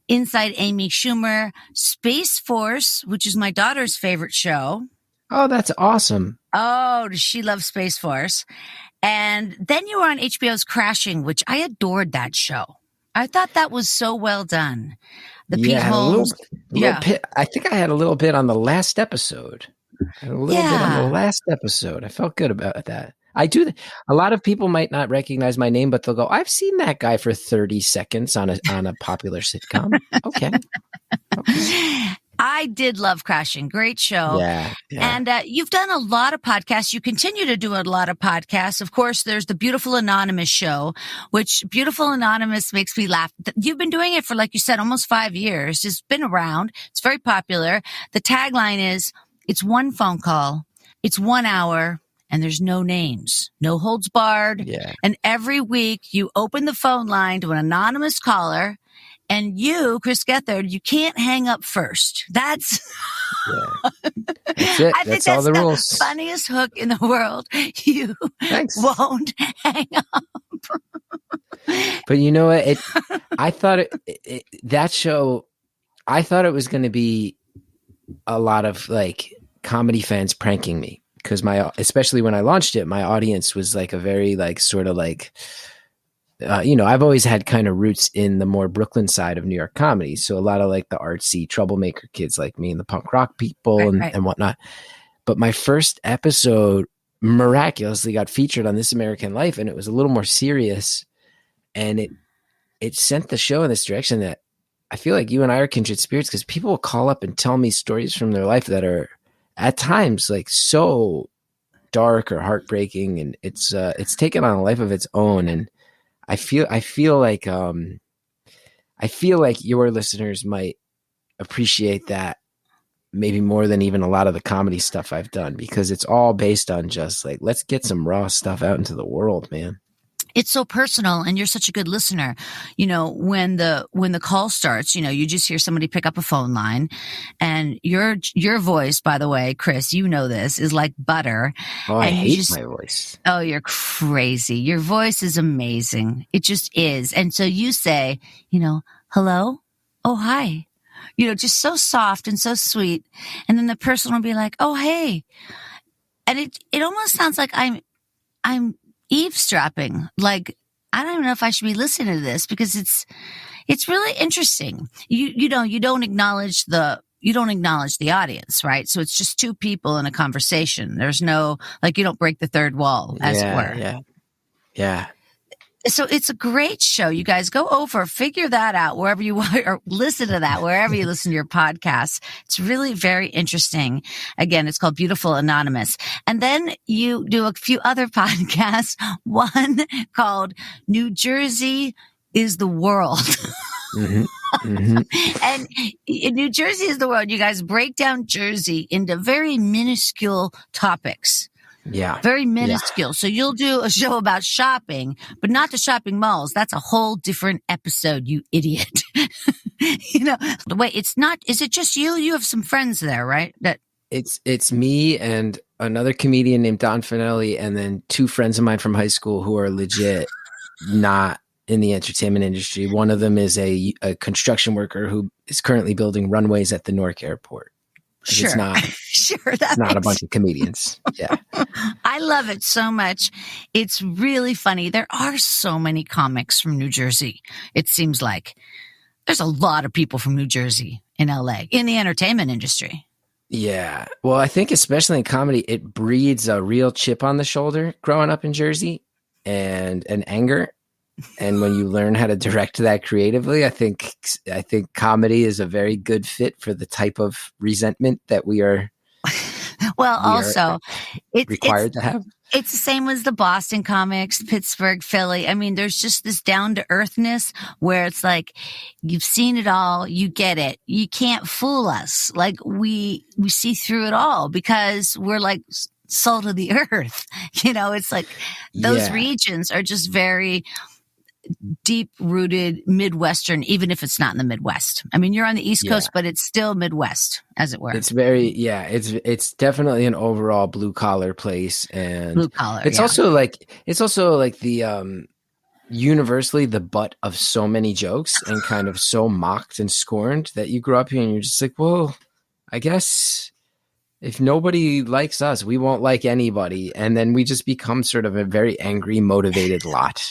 Inside Amy Schumer, Space Force, which is my daughter's favorite show. Oh, that's awesome. Oh, does she love Space Force? And then you were on HBO's Crashing, which I adored that show. I thought that was so well done. The Pete Holmes. I think I had a little bit on the last episode. I felt good about that. I do. A lot of people might not recognize my name, but they'll go, I've seen that guy for 30 seconds on a popular sitcom. Okay. I did love Crashing. Great show. Yeah. And you've done a lot of podcasts. You continue to do a lot of podcasts. Of course, there's the Beautiful Anonymous show, which Beautiful Anonymous makes me laugh. You've been doing it for, like you said, almost 5 years. It's been around. It's very popular. The tagline is, it's one phone call. It's 1 hour. And there's no names, no holds barred. Yeah. And every week you open the phone line to an anonymous caller, And you, Chris Gethard, you can't hang up first. That's, That's it. I think That's all the rules. Funniest hook in the world. You Thanks. won't hang up. But you know what? I thought that show, I thought it was going to be a lot of like comedy fans pranking me, because especially when I launched it, my audience was like a very like sort of like, I've always had kind of roots in the more Brooklyn side of New York comedy. So a lot of like the artsy troublemaker kids like me and the punk rock people and whatnot. But my first episode miraculously got featured on This American Life, and it was a little more serious. And it sent the show in this direction that I feel like you and I are kindred spirits, because people will call up and tell me stories from their life that are at times like so dark or heartbreaking. And it's taken on a life of its own. And I feel like your listeners might appreciate that maybe more than even a lot of the comedy stuff I've done, because it's all based on just like, let's get some raw stuff out into the world, man. It's so personal, and you're such a good listener. When the call starts, you just hear somebody pick up a phone line, and your voice, by the way, Chris, you know this, is like butter. Oh, I hate my voice. Oh, you're crazy. Your voice is amazing. It just is. And so you say, hello? Oh, hi. Just so soft and so sweet. And then the person will be like, oh, hey. And it almost sounds like I'm eavesdropping. Like, I don't even know if I should be listening to this, because it's really interesting. You don't acknowledge the audience, right? So it's just two people in a conversation. There's no, like, you don't break the third wall, as it were. Yeah. So it's a great show. You guys figure that out wherever you are, or listen to that wherever you listen to your podcasts. It's really very interesting. Again, it's called Beautiful Anonymous. And then you do a few other podcasts, one called New Jersey is the World. Mm-hmm. Mm-hmm. And in New Jersey is the World, you guys break down Jersey into very minuscule topics. Yeah. Very minuscule. Yeah. So you'll do a show about shopping, but not the shopping malls. That's a whole different episode, you idiot. Wait, is it just you? You have some friends there, right? It's me and another comedian named Don Finelli, and then two friends of mine from high school who are legit not in the entertainment industry. One of them is a construction worker who is currently building runways at the Newark airport. Sure. It's not, it's not a bunch of comedians. Yeah. I love it so much. It's really funny. There are so many comics from New Jersey. It seems like there's a lot of people from New Jersey in LA in the entertainment industry. Yeah. Well, I think especially in comedy, it breeds a real chip on the shoulder growing up in Jersey and an anger. And when you learn how to direct that creatively, I think comedy is a very good fit for the type of resentment that we are. It's required to have. It's the same as the Boston comics, Pittsburgh, Philly. I mean, there's just this down to earthness where it's like, you've seen it all, you get it. You can't fool us. Like we see through it all because we're like salt of the earth. It's like those regions are just very deep rooted Midwestern, even if it's not in the Midwest. I mean, you're on the East Coast, but it's still Midwest, as it were. It's very, it's definitely an overall blue collar place. And blue collar. It's also like the, universally the butt of so many jokes and kind of so mocked and scorned that you grew up here and you're just like, well, I guess if nobody likes us, we won't like anybody. And then we just become sort of a very angry, motivated lot.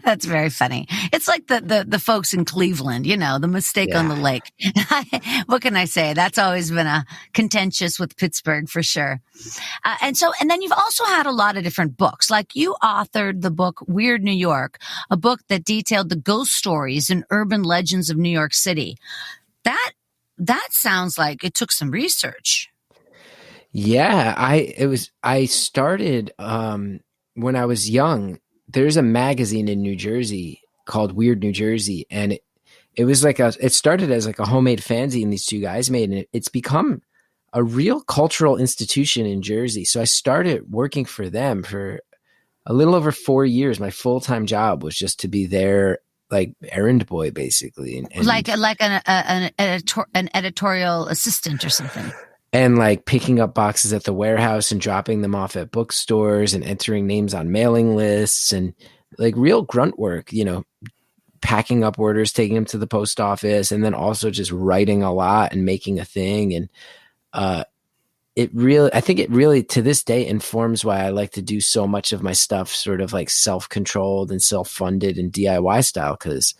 That's very funny. It's like the folks in Cleveland, the mistake on the lake. What can I say? That's always been a contentious with Pittsburgh for sure. And then you've also had a lot of different books. Like you authored the book Weird New York, a book that detailed the ghost stories and urban legends of New York City. That sounds like it took some research. Yeah, I started when I was young. There's a magazine in New Jersey called Weird New Jersey, and it was like it started as like a homemade fanzine these two guys made, and it's become a real cultural institution in Jersey. So I started working for them for a little over 4 years. My full-time job was just to be their like errand boy basically, and like an editorial assistant or something. And like picking up boxes at the warehouse and dropping them off at bookstores and entering names on mailing lists and like real grunt work, packing up orders, taking them to the post office, and then also just writing a lot and making a thing. And I think it really to this day informs why I like to do so much of my stuff sort of like self-controlled and self-funded and DIY style, because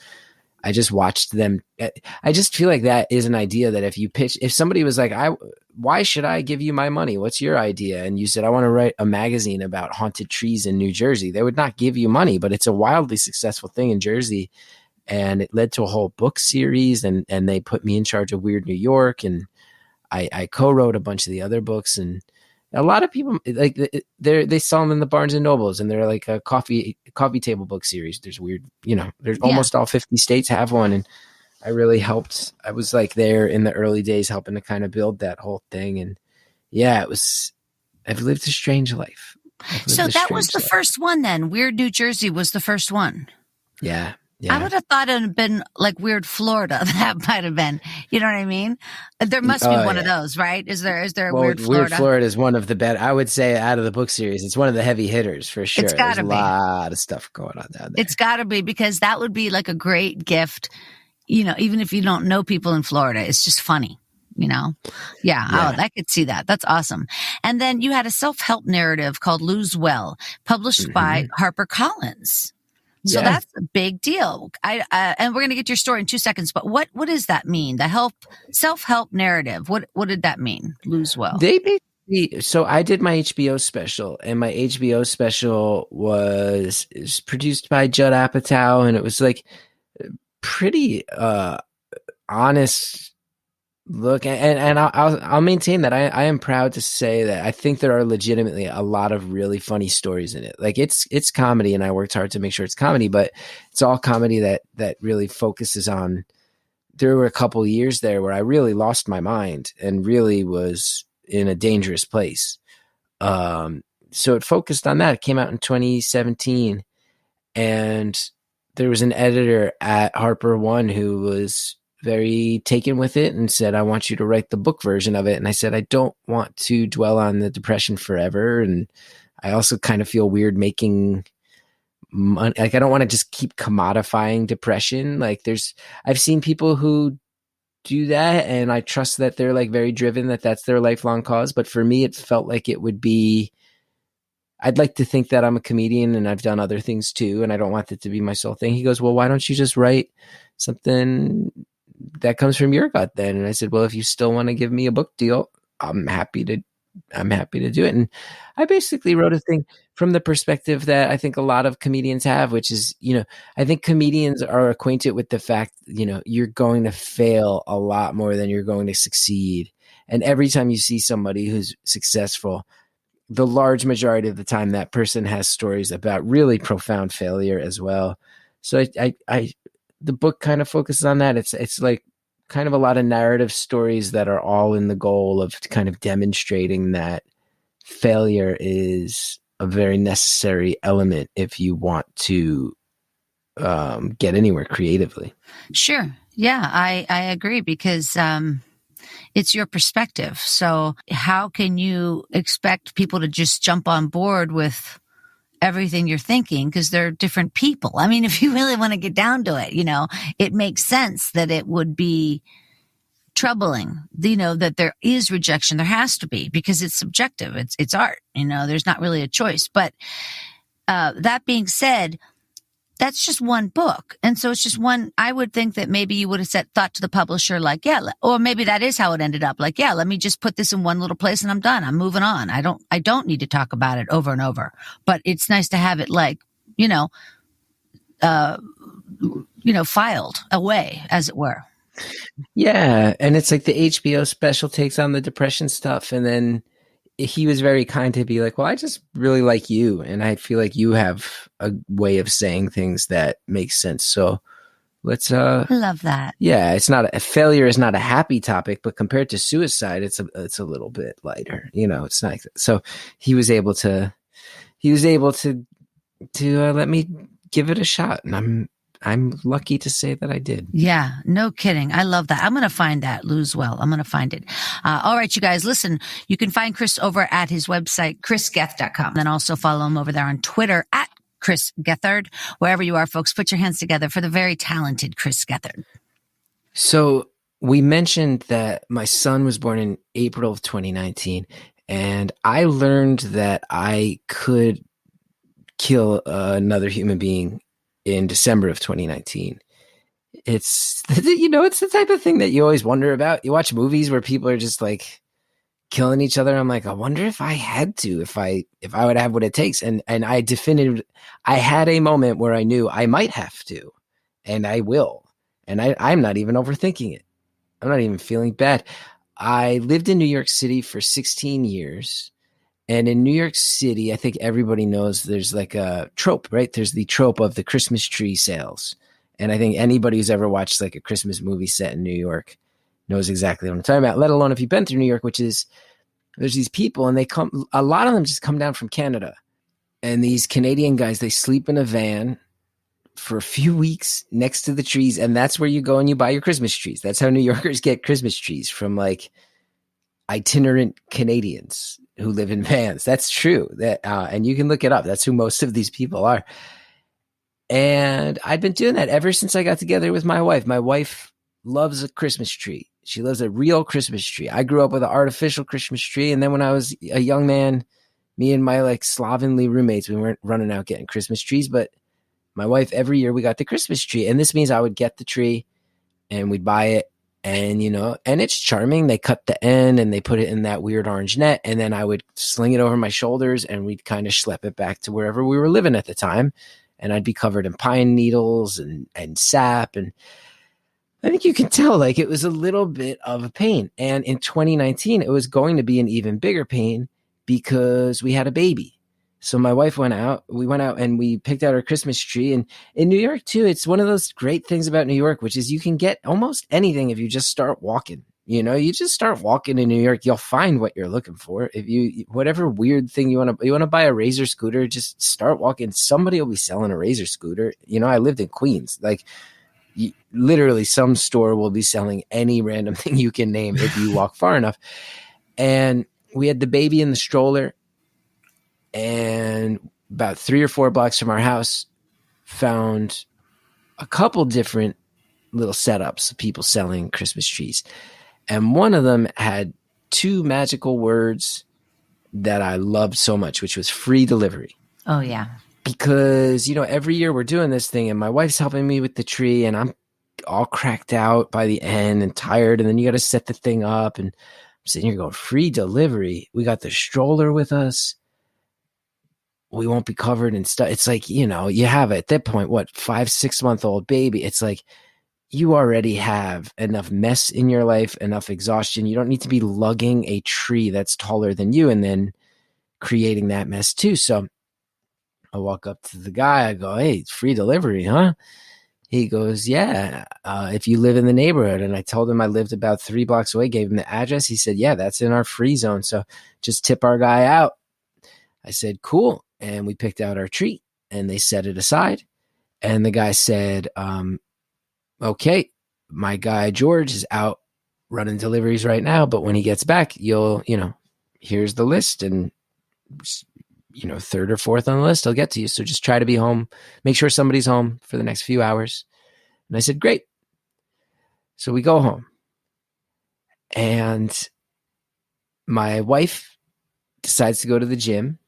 I just watched them. I just feel like that is an idea that if somebody was like, why should I give you my money? What's your idea? And you said, I want to write a magazine about haunted trees in New Jersey. They would not give you money, but it's a wildly successful thing in Jersey. And it led to a whole book series, and they put me in charge of Weird New York. And I co-wrote a bunch of the other books, and a lot of people like they sell them in the Barnes and Nobles, and they're like a coffee table book series. There's there's almost all 50 states have one. And I really helped. I was like there in the early days helping to kind of build that whole thing. And yeah, I've lived a strange life. So that was the first one then. Weird New Jersey was the first one. Yeah. Yeah. I would have thought it had been like Weird Florida. That might have been. You know what I mean? There must be one of those, right? Is there a Weird Florida? Weird Florida is one of the better. I would say out of the book series, it's one of the heavy hitters for sure. It's gotta be. There's a lot of stuff going on down there. It's got to be, because that would be like a great gift. Even if you don't know people in Florida, it's just funny. Yeah. Oh, I could see that. That's awesome. And then you had a self-help narrative called Lose Well, published by HarperCollins. So that's a big deal. And we're going to get your story in 2 seconds, but what does that mean? The self-help narrative. What did that mean? Lose Well. So I did my HBO special, and my HBO special was produced by Judd Apatow, and it was like pretty honest look, and I'll maintain that I am proud to say that I think there are legitimately a lot of really funny stories in it. Like it's comedy, and I worked hard to make sure it's comedy, but it's all comedy that really focuses on. There were a couple years there where I really lost my mind and really was in a dangerous place. So it focused on that. It came out in 2017, and there was an editor at Harper One who was very taken with it and said, I want you to write the book version of it. And I said, I don't want to dwell on the depression forever. And I also kind of feel weird making money. Like, I don't want to just keep commodifying depression. Like I've seen people who do that, and I trust that they're like very driven, that's their lifelong cause. But for me, it felt like it would be, I'd like to think that I'm a comedian and I've done other things too, and I don't want it to be my sole thing. He goes, well, why don't you just write something that comes from your gut then? And I said, well, if you still want to give me a book deal, I'm happy to do it. And I basically wrote a thing from the perspective that I think a lot of comedians have, which is, I think comedians are acquainted with the fact, you're going to fail a lot more than you're going to succeed. And every time you see somebody who's successful, the large majority of the time that person has stories about really profound failure as well. So the book kind of focuses on that. It's like kind of a lot of narrative stories that are all in the goal of kind of demonstrating that failure is a very necessary element if you want to get anywhere creatively. Sure. Yeah, I agree, because it's your perspective. So how can you expect people to just jump on board with everything you're thinking, because they're different people? I mean, if you really want to get down to it, it makes sense that it would be troubling, that there is rejection. There has to be, because it's subjective. It's art, there's not really a choice. But that being said, that's just one book. And so it's just one. I would think that maybe you would have thought to the publisher, like, or maybe that is how it ended up. Like, let me just put this in one little place and I'm done. I'm moving on. I don't need to talk about it over and over, but it's nice to have it like, filed away, as it were. Yeah. And it's like the HBO special takes on the depression stuff. And then he was very kind to be like, well, I just really like you, and I feel like you have a way of saying things that makes sense. So let's I love that. Yeah, it's not a failure is not a happy topic, but compared to suicide, it's a little bit lighter. It's not. So he was able to let me give it a shot, and I'm lucky to say that I did. Yeah, no kidding. I love that. I'm going to find that, Lose Well. I'm going to find it. All right, you guys, listen, you can find Chris over at his website, chrisgeth.com. Then also follow him over there on Twitter at Chris Gethard. Wherever you are, folks, put your hands together for the very talented Chris Gethard. So we mentioned that my son was born in April of 2019, and I learned that I could kill another human being in December of 2019. It's, it's the type of thing that you always wonder about. You watch movies where people are just like killing each other. I'm like, I wonder if I had to, if I would have what it takes. And I had a moment where I knew I might have to, and I will. And I'm not even overthinking it. I'm not even feeling bad. I lived in New York City for 16 years. And in New York City, I think everybody knows there's like a trope, right? There's the trope of the Christmas tree sales. And I think anybody who's ever watched like a Christmas movie set in New York knows exactly what I'm talking about, let alone if you've been through New York, which is there's these people and a lot of them just come down from Canada. And these Canadian guys, they sleep in a van for a few weeks next to the trees. And that's where you go and you buy your Christmas trees. That's how New Yorkers get Christmas trees, from like itinerant Canadians who live in vans. That's true. And you can look it up. That's who most of these people are. And I've been doing that ever since I got together with my wife. My wife loves a Christmas tree. She loves a real Christmas tree. I grew up with an artificial Christmas tree. And then when I was a young man, me and my like slovenly roommates, we weren't running out getting Christmas trees, but my wife, every year we got the Christmas tree. And this means I would get the tree and we'd buy it. And, and it's charming. They cut the end and they put it in that weird orange net. And then I would sling it over my shoulders and we'd kind of schlep it back to wherever we were living at the time. And I'd be covered in pine needles and sap. And I think you can tell like it was a little bit of a pain. And in 2019, it was going to be an even bigger pain because we had a baby. So my wife we went out and we picked out our Christmas tree. And in New York too, it's one of those great things about New York, which is you can get almost anything if you just start walking. You just start walking in New York, you'll find what you're looking for. If whatever weird thing you want to buy a Razor scooter, just start walking. Somebody will be selling a Razor scooter. I lived in Queens. Like literally some store will be selling any random thing you can name if you walk far enough. And we had the baby in the stroller. And about 3 or 4 blocks from our house, found a couple different little setups of people selling Christmas trees. And one of them had 2 magical words that I loved so much, which was free delivery. Oh, yeah. Because, every year we're doing this thing and my wife's helping me with the tree and I'm all cracked out by the end and tired. And then you got to set the thing up. And I'm sitting here going, free delivery. We got the stroller with us. We won't be covered in stuff. It's like, you have at that point, 5-6 month old baby. It's like you already have enough mess in your life, enough exhaustion. You don't need to be lugging a tree that's taller than you and then creating that mess too. So I walk up to the guy. I go, hey, free delivery, huh? He goes, yeah, if you live in the neighborhood. And I told him I lived about 3 blocks away, gave him the address. He said, yeah, that's in our free zone. So just tip our guy out. I said, cool. And we picked out our tree and they set it aside. And the guy said, okay, my guy George is out running deliveries right now. But when he gets back, here's the list. And, third or fourth on the list, I'll get to you. So just try to be home. Make sure somebody's home for the next few hours. And I said, great. So we go home. And my wife decides to go to the gym.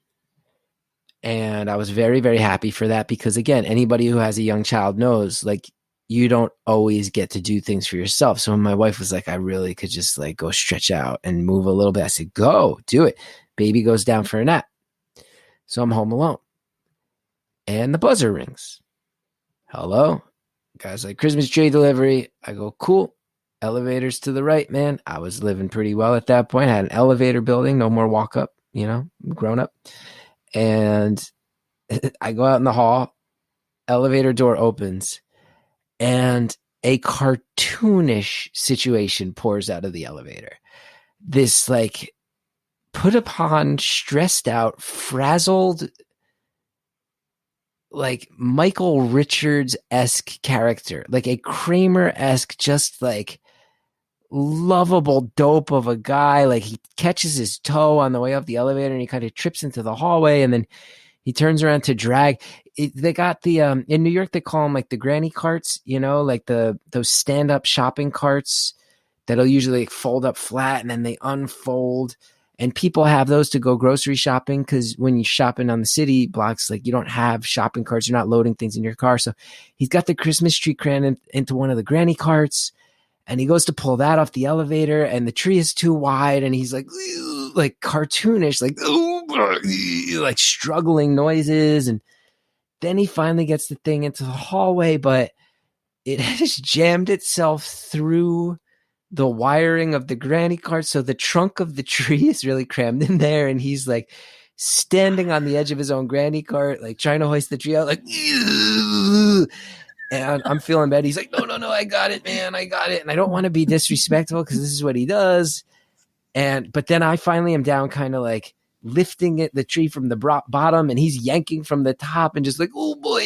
And I was very, very happy for that because, again, anybody who has a young child knows, like, you don't always get to do things for yourself. So when my wife was like, I really could just like go stretch out and move a little bit, I said, go, do it. Baby goes down for a nap. So I'm home alone. And the buzzer rings. Hello? Guy's like, Christmas tree delivery. I go, cool. Elevators to the right, man. I was living pretty well at that point. I had an elevator building, no more walk up, grown up. And I go out in the hall, elevator door opens, and a cartoonish situation pours out of the elevator. This like put upon, stressed out, frazzled like Michael Richards-esque character, like a Kramer-esque, just like lovable dope of a guy. Like he catches his toe on the way up the elevator and he kind of trips into the hallway and then he turns around to drag. They got the in New York they call them like the granny carts, like those stand-up shopping carts that'll usually like fold up flat and then they unfold. And people have those to go grocery shopping because when you're shopping on the city blocks, like you don't have shopping carts, you're not loading things in your car. So he's got the Christmas tree crammed into one of the granny carts, and he goes to pull that off the elevator, and the tree is too wide, and he's like cartoonish, like struggling noises, and then he finally gets the thing into the hallway, but it has jammed itself through the wiring of the granny cart, so the trunk of the tree is really crammed in there, and he's like standing on the edge of his own granny cart, like trying to hoist the tree out, like, and I'm feeling bad. He's like, no, I got it, man, I got it, and I don't want to be disrespectful because this is what he does, but then I finally am down, kind of like lifting the tree from the bottom, and he's yanking from the top, and just like, oh boy,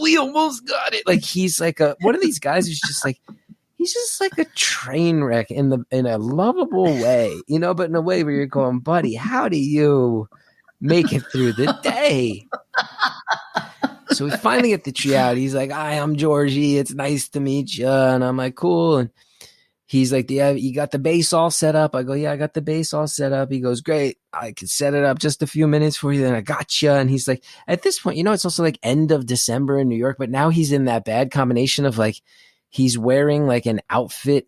we almost got it. Like he's like one of these guys who's just like. He's just like a train wreck in a lovable way, but in a way where you're going, buddy, how do you make it through the day? So we finally get the tree out. He's like, hi, I'm Georgie. It's nice to meet you. And I'm like, cool. And he's like, yeah, you got the base all set up? I go, yeah, I got the base all set up. He goes, great. I can set it up just a few minutes for you. Then I got you. And he's like, at this point, it's also like end of December in New York, but now he's in that bad combination of like, he's wearing like an outfit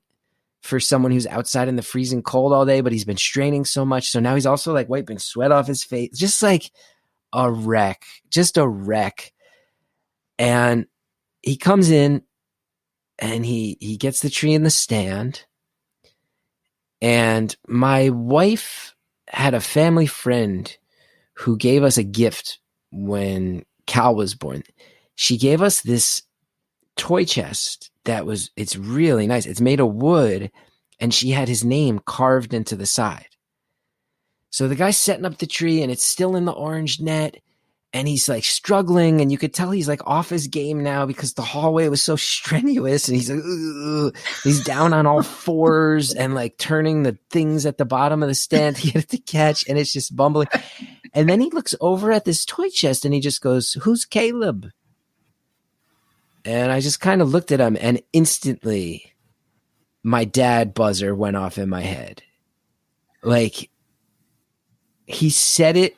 for someone who's outside in the freezing cold all day, but he's been straining so much. So now he's also like wiping sweat off his face, just like a wreck. And he comes in and he gets the tree in the stand. And my wife had a family friend who gave us a gift when Cal was born. She gave us this toy chest it's really nice. It's made of wood, and she had his name carved into the side. So the guy's setting up the tree, and it's still in the orange net, and he's like struggling, and you could tell he's like off his game now because the hallway was so strenuous, and he's like, ugh. He's down on all fours and like turning the things at the bottom of the stand to get it to catch, and it's just bumbling. And then he looks over at this toy chest, and he just goes, who's Caleb? And I just kind of looked at him, and instantly my dad buzzer went off in my head. Like, he said it.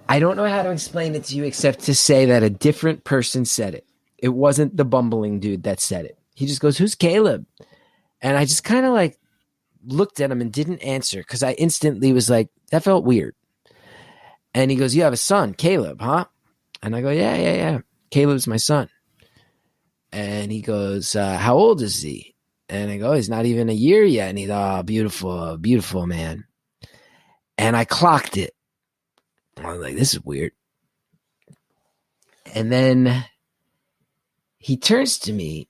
I don't know how to explain it to you except to say that a different person said it. It wasn't the bumbling dude that said it. He just goes, who's Caleb? And I just kind of like looked at him and didn't answer because I instantly was like, that felt weird. And he goes, you have a son, Caleb, huh? And I go, yeah. Caleb's my son. And he goes, how old is he? And I go, he's not even a year yet. And he's, oh, beautiful man. And I clocked it. I was like, this is weird. And then he turns to me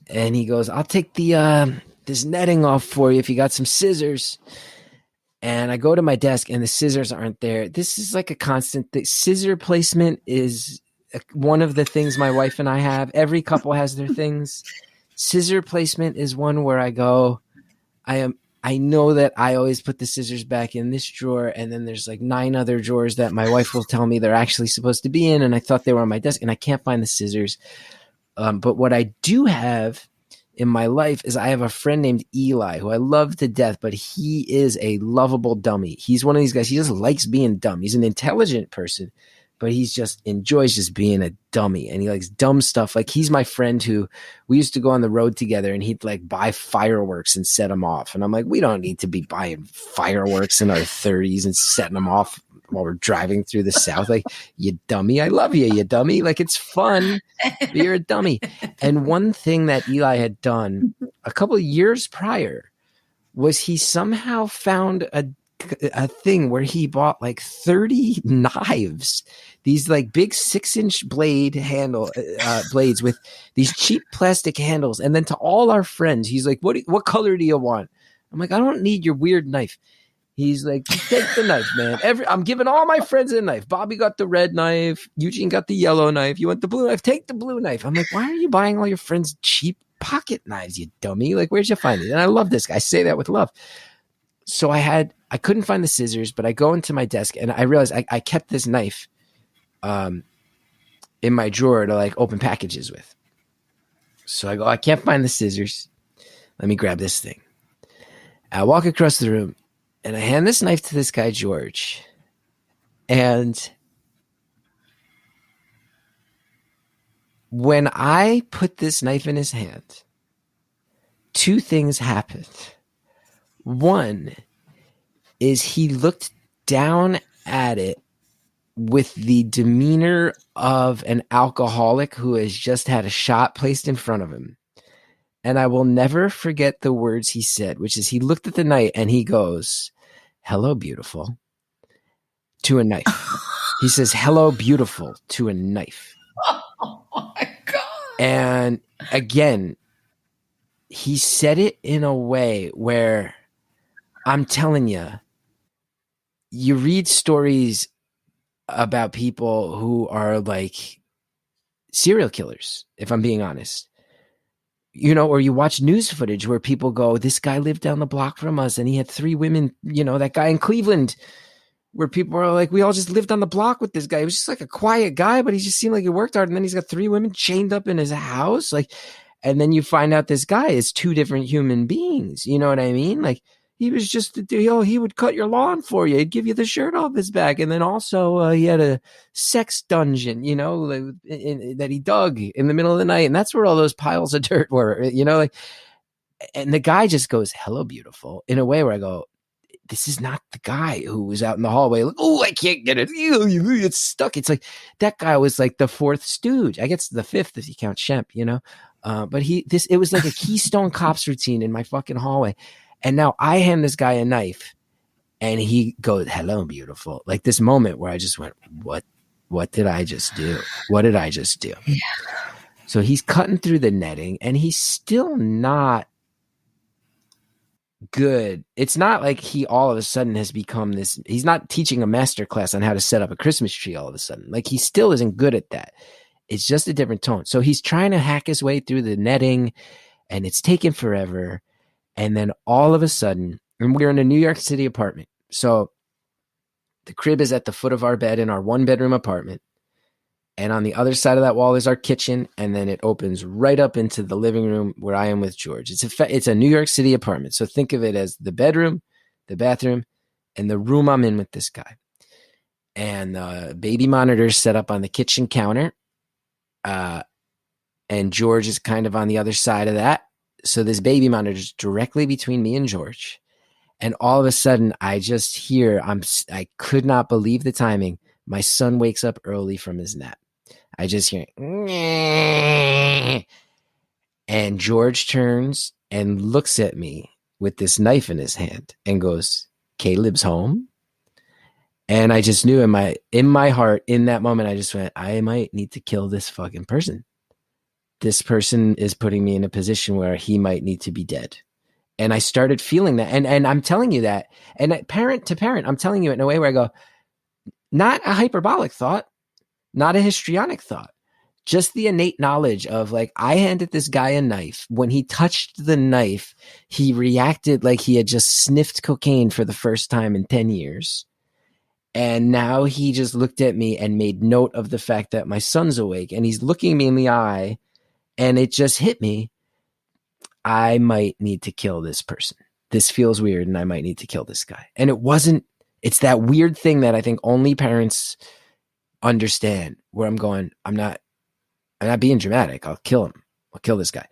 and he goes, I'll take this netting off for you if you got some scissors. And I go to my desk and the scissors aren't there. This is like a constant thing. Scissor placement is one of the things my wife and I have. Every couple has their things. Scissor placement is one where I go, I know that I always put the scissors back in this drawer, and then there's like 9 other drawers that my wife will tell me they're actually supposed to be in, and I thought they were on my desk, and I can't find the scissors. But what I do have in my life is I have a friend named Eli who I love to death, but he is a lovable dummy. He's one of these guys. He just likes being dumb. He's an intelligent person, but he's just enjoys just being a dummy, and he likes dumb stuff. Like, he's my friend who we used to go on the road together, and he'd like buy fireworks and set them off. And I'm like, we don't need to be buying fireworks in our 30s and setting them off while we're driving through the South. Like, you dummy. I love you, you dummy. Like, it's fun, but you're a dummy. And one thing that Eli had done a couple of years prior was he somehow found a thing where he bought like 30 knives, these like big 6-inch blades with these cheap plastic handles. And then to all our friends, he's like, what color do you want? I'm like, I don't need your weird knife. He's like, just take the knife, man. I'm giving all my friends a knife. Bobby got the red knife. Eugene got the yellow knife. You want the blue knife? Take the blue knife. I'm like, why are you buying all your friends cheap pocket knives, you dummy? Like, where'd you find it? And I love this guy. I say that with love. So I couldn't find the scissors, but I go into my desk and I realized I kept this knife in my drawer to like open packages with. So I go, I can't find the scissors. Let me grab this thing. I walk across the room and I hand this knife to this guy, George. And when I put this knife in his hand, two things happened. One is he looked down at it with the demeanor of an alcoholic who has just had a shot placed in front of him. And I will never forget the words he said, which is he looked at the knife and he goes, "Hello, beautiful," to a knife. He says, "Hello, beautiful," to a knife. Oh my God. And again, he said it in a way where I'm telling you, you read stories about people who are like serial killers, if I'm being honest. You know, or you watch news footage where people go, this guy lived down the block from us and he had 3 women, you know, that guy in Cleveland, where people are like, we all just lived on the block with this guy. He was just like a quiet guy, but he just seemed like he worked hard. And then he's got 3 women chained up in his house. Like, and then you find out this guy is 2 different human beings. You know what I mean? Like, he was just, he would cut your lawn for you. He'd give you the shirt off his back. And then also he had a sex dungeon, you know, that he dug in the middle of the night. And that's where all those piles of dirt were, you know, like, and the guy just goes, "Hello, beautiful," in a way where I go, this is not the guy who was out in the hallway. Like, oh, I can't get it. It's stuck. It's like that guy was like the 4th stooge. I guess the 5th if you count Shemp, you know, but it was like a Keystone Cops routine in my fucking hallway. And now I hand this guy a knife and he goes, "Hello, beautiful." Like this moment where I just went, what did I just do? What did I just do? Yeah. So he's cutting through the netting and he's still not good. It's not like he all of a sudden has become this. He's not teaching a master class on how to set up a Christmas tree all of a sudden. Like he still isn't good at that. It's just a different tone. So he's trying to hack his way through the netting and it's taken forever. And then all of a sudden, and we're in a New York City apartment. So the crib is at the foot of our bed in our 1-bedroom apartment. And on the other side of that wall is our kitchen. And then it opens right up into the living room where I am with George. It's a New York City apartment. So think of it as the bedroom, the bathroom, and the room I'm in with this guy. And baby monitors set up on the kitchen counter. And George is kind of on the other side of that. So this baby monitor is directly between me and George. And all of a sudden, I just hear, I could not believe the timing. My son wakes up early from his nap. I just hear, and George turns and looks at me with this knife in his hand and goes, "Caleb's home?" And I just knew in my heart, in that moment, I just went, I might need to kill this fucking person. This person is putting me in a position where he might need to be dead. And I started feeling that. And I'm telling you that. And parent to parent, I'm telling you it in a way where I go, not a hyperbolic thought, not a histrionic thought, just the innate knowledge of like, I handed this guy a knife. When he touched the knife, he reacted like he had just sniffed cocaine for the first time in 10 years. And now he just looked at me and made note of the fact that my son's awake and he's looking me in the eye. And it just hit me. I might need to kill this person. This feels weird and I might need to kill this guy. And it's that weird thing that I think only parents understand where I'm going, I'm not being dramatic. I'll kill him. I'll kill this guy.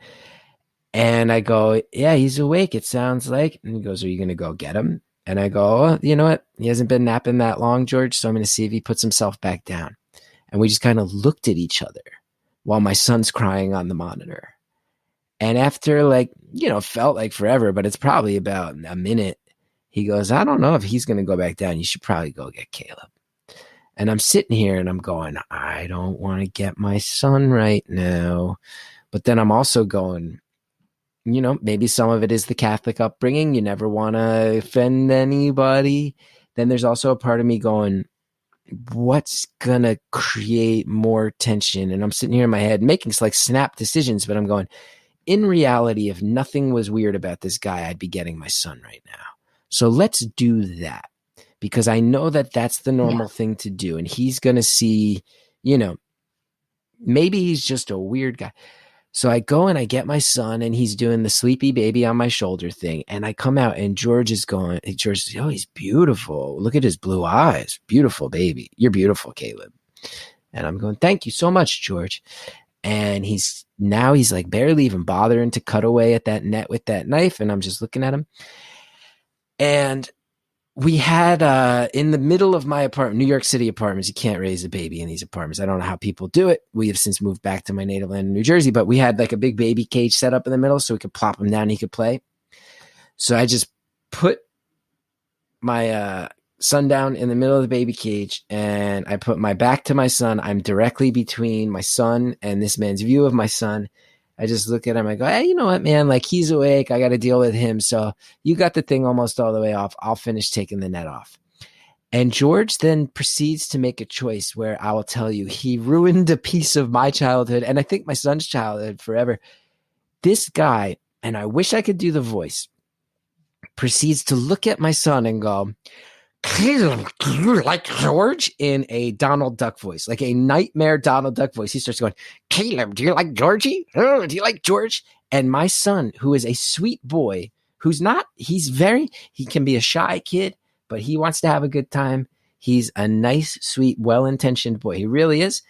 And I go, "Yeah, he's awake. It sounds like." And he goes, "Are you going to go get him?" And I go, "Oh, you know what? He hasn't been napping that long, George. So I'm going to see if he puts himself back down." And we just kind of looked at each other while my son's crying on the monitor. And after felt like forever, but it's probably about a minute, he goes, "I don't know if he's going to go back down. You should probably go get Caleb." And I'm sitting here and I'm going, I don't want to get my son right now. But then I'm also going, maybe some of it is the Catholic upbringing. You never want to offend anybody. Then there's also a part of me going, what's going to create more tension? And I'm sitting here in my head making like snap decisions, but I'm going, in reality, if nothing was weird about this guy, I'd be getting my son right now. So let's do that, because I know that that's the normal thing to do. And he's going to see, maybe he's just a weird guy. So I go and I get my son, and he's doing the sleepy baby on my shoulder thing. And I come out, and George says, oh, he's beautiful. Look at his blue eyes. Beautiful baby. You're beautiful, Caleb. And I'm going, thank you so much, George. And he's like barely even bothering to cut away at that net with that knife. And I'm just looking at him. And we had, in the middle of my apartment, New York City apartments, you can't raise a baby in these apartments. I don't know how people do it. We have since moved back to my native land in New Jersey, but we had like a big baby cage set up in the middle so we could plop him down and he could play. So I just put my son down in the middle of the baby cage, and I put my back to my son. I'm directly between my son and this man's view of my son. I just look at him. I go, hey, you know what, man? Like, he's awake. I got to deal with him. So you got the thing almost all the way off. I'll finish taking the net off. And George then proceeds to make a choice where I will tell you, he ruined a piece of my childhood, and I think my son's childhood forever. This guy, and I wish I could do the voice, proceeds to look at my son and go, Caleb, do you like George? In a Donald Duck voice, like a nightmare Donald Duck voice. He starts going, Caleb, do you like Georgie? Oh, do you like George? And my son, who is a sweet boy, he can be a shy kid, but he wants to have a good time. He's a nice, sweet, well-intentioned boy. He really is.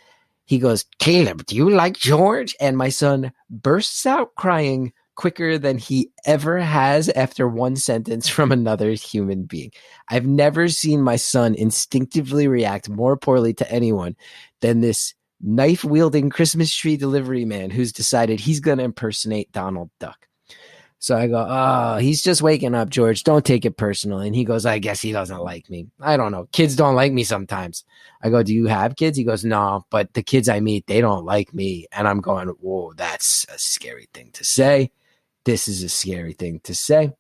He goes, Caleb, do you like George? And my son bursts out crying quicker than he ever has after one sentence from another human being. I've never seen my son instinctively react more poorly to anyone than this knife-wielding Christmas tree delivery man who's decided he's going to impersonate Donald Duck. So I go, oh, he's just waking up, George. Don't take it personal. And he goes, I guess he doesn't like me. I don't know. Kids don't like me sometimes. I go, do you have kids? He goes, no, but the kids I meet, they don't like me. And I'm going, whoa, that's a scary thing to say. This is a scary thing to say.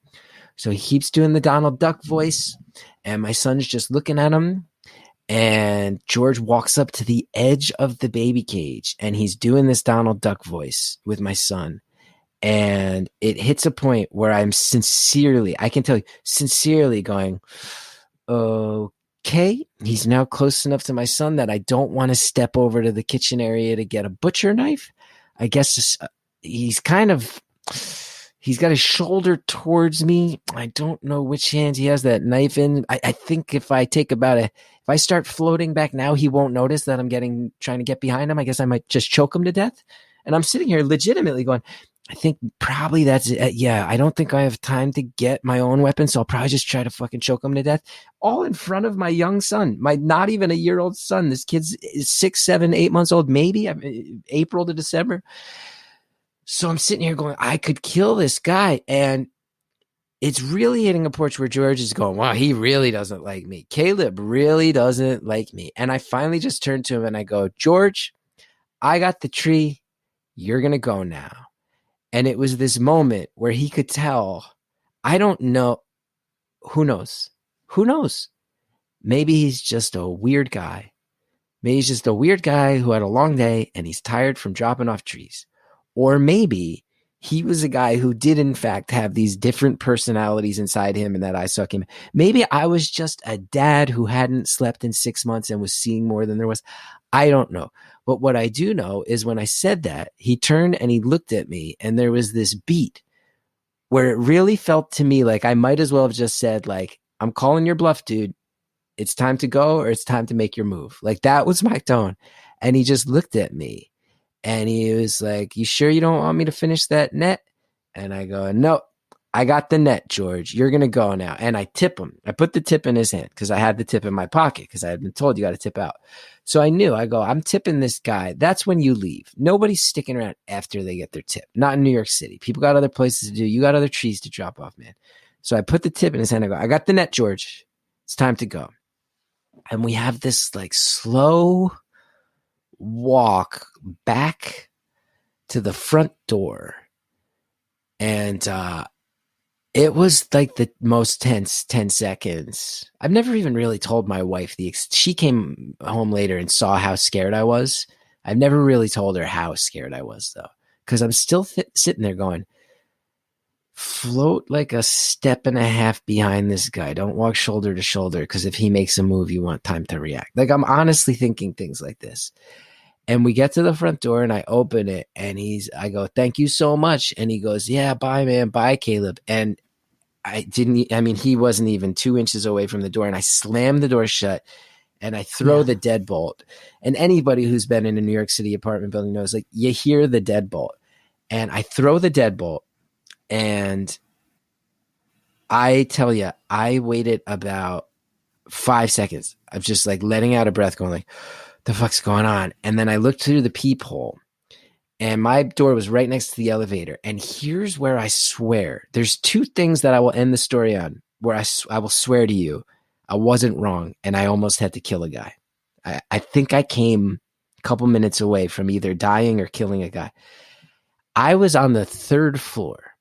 So he keeps doing the Donald Duck voice, and my son's just looking at him. And George walks up to the edge of the baby cage, and he's doing this Donald Duck voice with my son. And it hits a point where I'm sincerely going, okay. He's now close enough to my son that I don't want to step over to the kitchen area to get a butcher knife. I guess he's got his shoulder towards me. I don't know which hand he has that knife in. I think if I start floating back now, he won't notice that I'm trying to get behind him. I guess I might just choke him to death. And I'm sitting here legitimately going, I think probably that's it. Yeah, I don't think I have time to get my own weapon, so I'll probably just try to fucking choke him to death. All in front of my young son, my not even a year-old son. This kid's 6, 7, 8 months old, maybe April to December. So I'm sitting here going, I could kill this guy. And it's really hitting a porch where George is going, wow, he really doesn't like me. Caleb really doesn't like me. And I finally just turn to him and I go, George, I got the tree. You're going to go now. And it was this moment where he could tell, I don't know. Who knows? Who knows? Maybe he's just a weird guy. Maybe he's just a weird guy who had a long day and he's tired from dropping off trees. Or maybe he was a guy who did, in fact, have these different personalities inside him and that I suck him. Maybe I was just a dad who hadn't slept in 6 months and was seeing more than there was. I don't know. But what I do know is when I said that, he turned and he looked at me and there was this beat where it really felt to me like I might as well have just said, like, I'm calling your bluff, dude. It's time to go or it's time to make your move. Like, that was my tone. And he just looked at me. And he was like, you sure you don't want me to finish that net? And I go, no, I got the net, George. You're going to go now. And I tip him. I put the tip in his hand because I had the tip in my pocket because I had been told you got to tip out. So I knew. I go, I'm tipping this guy. That's when you leave. Nobody's sticking around after they get their tip. Not in New York City. People got other places to do. You got other trees to drop off, man. So I put the tip in his hand. I go, I got the net, George. It's time to go. And we have this like slow walk back to the front door. And it was like the most tense 10 seconds. I've never even really told my wife she came home later and saw how scared I was. I've never really told her how scared I was, though, because I'm still sitting there going, float like a step and a half behind this guy. Don't walk shoulder to shoulder, because if he makes a move, you want time to react. Like, I'm honestly thinking things like this. And we get to the front door and I open it and I go, thank you so much. And he goes, yeah, bye, man. Bye, Caleb. And he wasn't even 2 inches away from the door, and I slammed the door shut and I throw the deadbolt. And anybody who's been in a New York City apartment building knows, like, you hear the deadbolt, and I throw the deadbolt. And I tell you, I waited about 5 seconds of just like letting out a breath, going like, the fuck's going on? And then I looked through the peephole, and my door was right next to the elevator. And here's where I swear, there's 2 things that I will end the story on, where I will swear to you, I wasn't wrong, and I almost had to kill a guy. I think I came a couple minutes away from either dying or killing a guy. I was on the 3rd floor.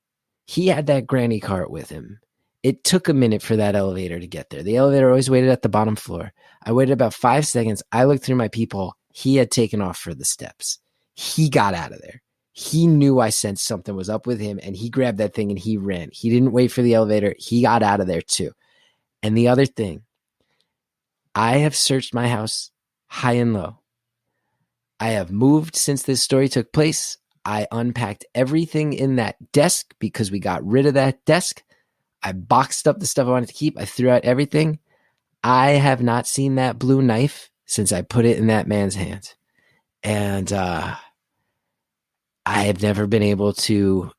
He had that granny cart with him. It took a minute for that elevator to get there. The elevator always waited at the bottom floor. I waited about 5 seconds. I looked through my peephole. He had taken off for the steps. He got out of there. He knew I sensed something was up with him, and he grabbed that thing and he ran. He didn't wait for the elevator. He got out of there too. And the other thing, I have searched my house high and low. I have moved since this story took place. I unpacked everything in that desk because we got rid of that desk. I boxed up the stuff I wanted to keep. I threw out everything. I have not seen that blue knife since I put it in that man's hand. And I have never been able to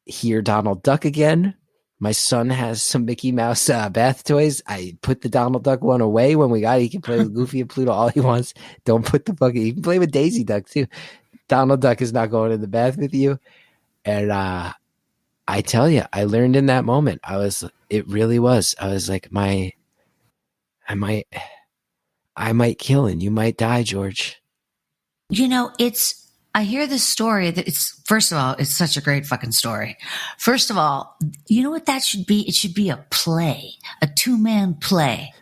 hear Donald Duck again. My son has some Mickey Mouse bath toys. I put the Donald Duck one away when we got it. He can play with Goofy and Pluto all he wants. Don't put the fucking... He can play with Daisy Duck too. Donald Duck is not going in the bath with you. And I tell you, I learned in that moment. It really was. I was like, I might kill and you might die, George. You know, I hear this story that first of all, it's such a great fucking story. First of all, you know what that should be? It should be a play, a 2-man play.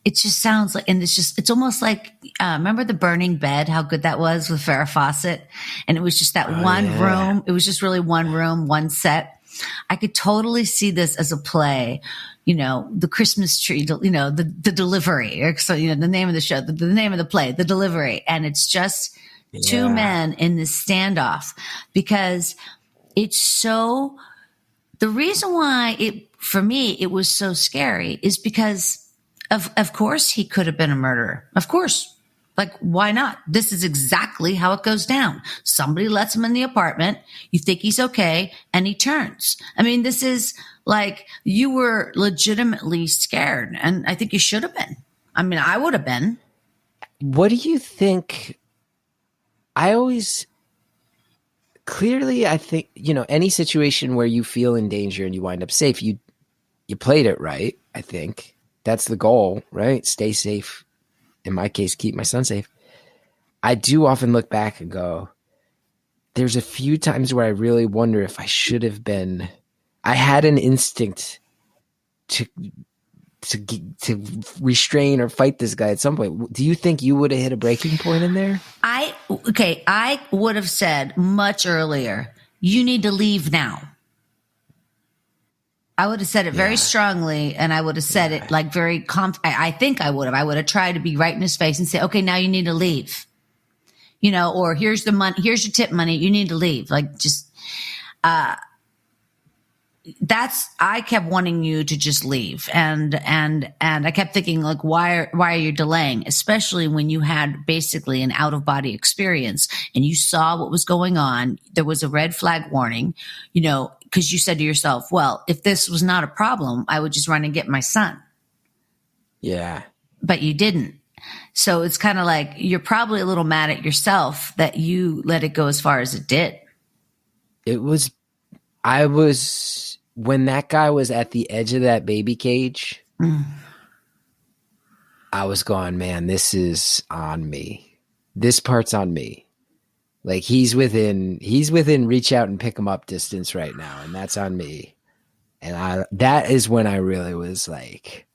It just sounds like, and it's almost like, remember The Burning Bed, how good that was with Farrah Fawcett? And it was just that room. It was just really one room, one set. I could totally see this as a play, you know, the Christmas tree, you know, the delivery, or so, you know, the name of the show, the name of the play, the delivery. And it's just 2 men in this standoff, because it's so, the reason why for me, it was so scary is because of course he could have been a murderer. Of course. Like, why not? This is exactly how it goes down. Somebody lets him in the apartment. You think he's okay, and he turns. I mean, this is like, you were legitimately scared, and I think you should have been. I mean, I would have been. What do you think? I think, you know, any situation where you feel in danger and you wind up safe, you played it right, I think. That's the goal, right? Stay safe. In my case, keep my son safe. I do often look back and go, there's a few times where I really wonder if I should have been. I had an instinct to restrain or fight this guy at some point. Do you think you would have hit a breaking point in there? I would have said much earlier, you need to leave now. I would have said it very strongly, and I would have said it like very I think I would have. I would have tried to be right in his face and say, okay, now you need to leave. You know, or here's the money, here's your tip money, you need to leave. Like, just I kept wanting you to just leave. And I kept thinking, like, why are you delaying? Especially when you had basically an out of body experience and you saw what was going on. There was a red flag warning, you know, because you said to yourself, well, if this was not a problem, I would just run and get my son. Yeah. But you didn't. So it's kind of like, you're probably a little mad at yourself that you let it go as far as it did. When that guy was at the edge of that baby cage, I was going, man, this is on me. This part's on me. Like he's within reach out and pick him up distance right now, and that's on me. And that is when I really was like,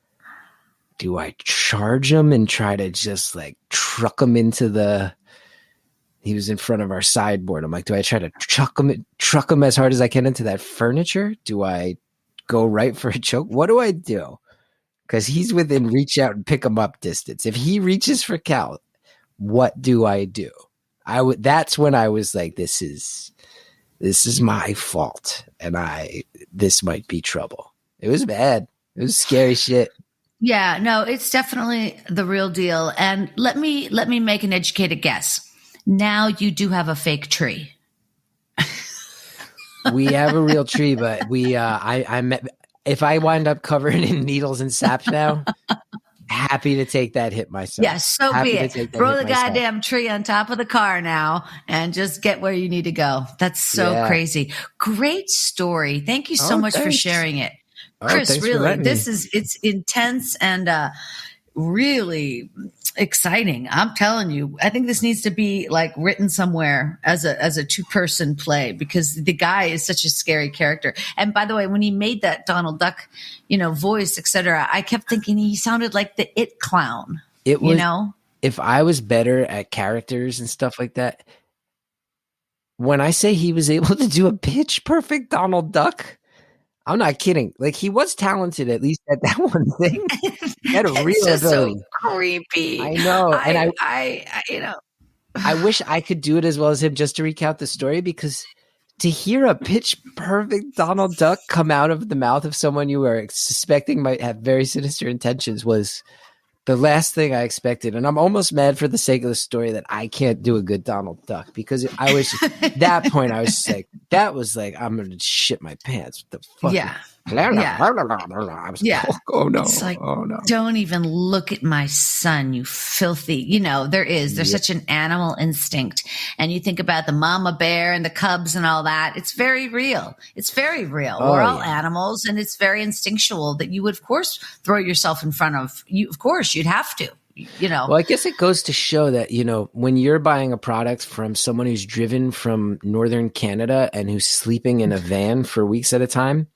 do I charge him and try to just like truck him into he was in front of our sideboard. I'm like, do I try to truck him as hard as I can into that furniture? Do I go right for a choke? What do I do? Because he's within reach out and pick him up distance. If he reaches for Cal, what do I do? That's when I was like, this is my fault, and this might be trouble. It was bad. It was scary shit. Yeah, no, it's definitely the real deal. And let me make an educated guess. Now you do have a fake tree. We have a real tree, but if I wind up covered in needles and sap now, happy to take that hit myself. Yes, so be it. Throw the goddamn tree on top of the car now and just get where you need to go. That's so crazy. Great story. Thank you so much for sharing it. Chris, really, it's intense and really exciting. I'm telling you, I think this needs to be like written somewhere as a 2-person play, because the guy is such a scary character. And by the way, when he made that Donald Duck, voice, etc., I kept thinking he sounded like the It clown. It was, if I was better at characters and stuff like that, when I say he was able to do a pitch perfect Donald Duck, I'm not kidding. Like, he was talented, at least at that one thing. He had a real ability. So creepy. I know. And I wish I could do it as well as him, just to recount the story, because to hear a pitch perfect Donald Duck come out of the mouth of someone you were suspecting might have very sinister intentions was the last thing I expected. And I'm almost mad for the sake of the story that I can't do a good Donald Duck, because I was at that point, I was like, I'm going to shit my pants. What the fuck? Yeah. I was like, oh no. It's like, oh no. Don't even look at my son, you filthy. There's such an animal instinct. And you think about the mama bear and the cubs and all that. It's very real. We're all animals, and it's very instinctual that you would, of course, throw yourself in front of you. Of course, you'd have to. Well, I guess it goes to show that, when you're buying a product from someone who's driven from northern Canada and who's sleeping in a van for weeks at a time,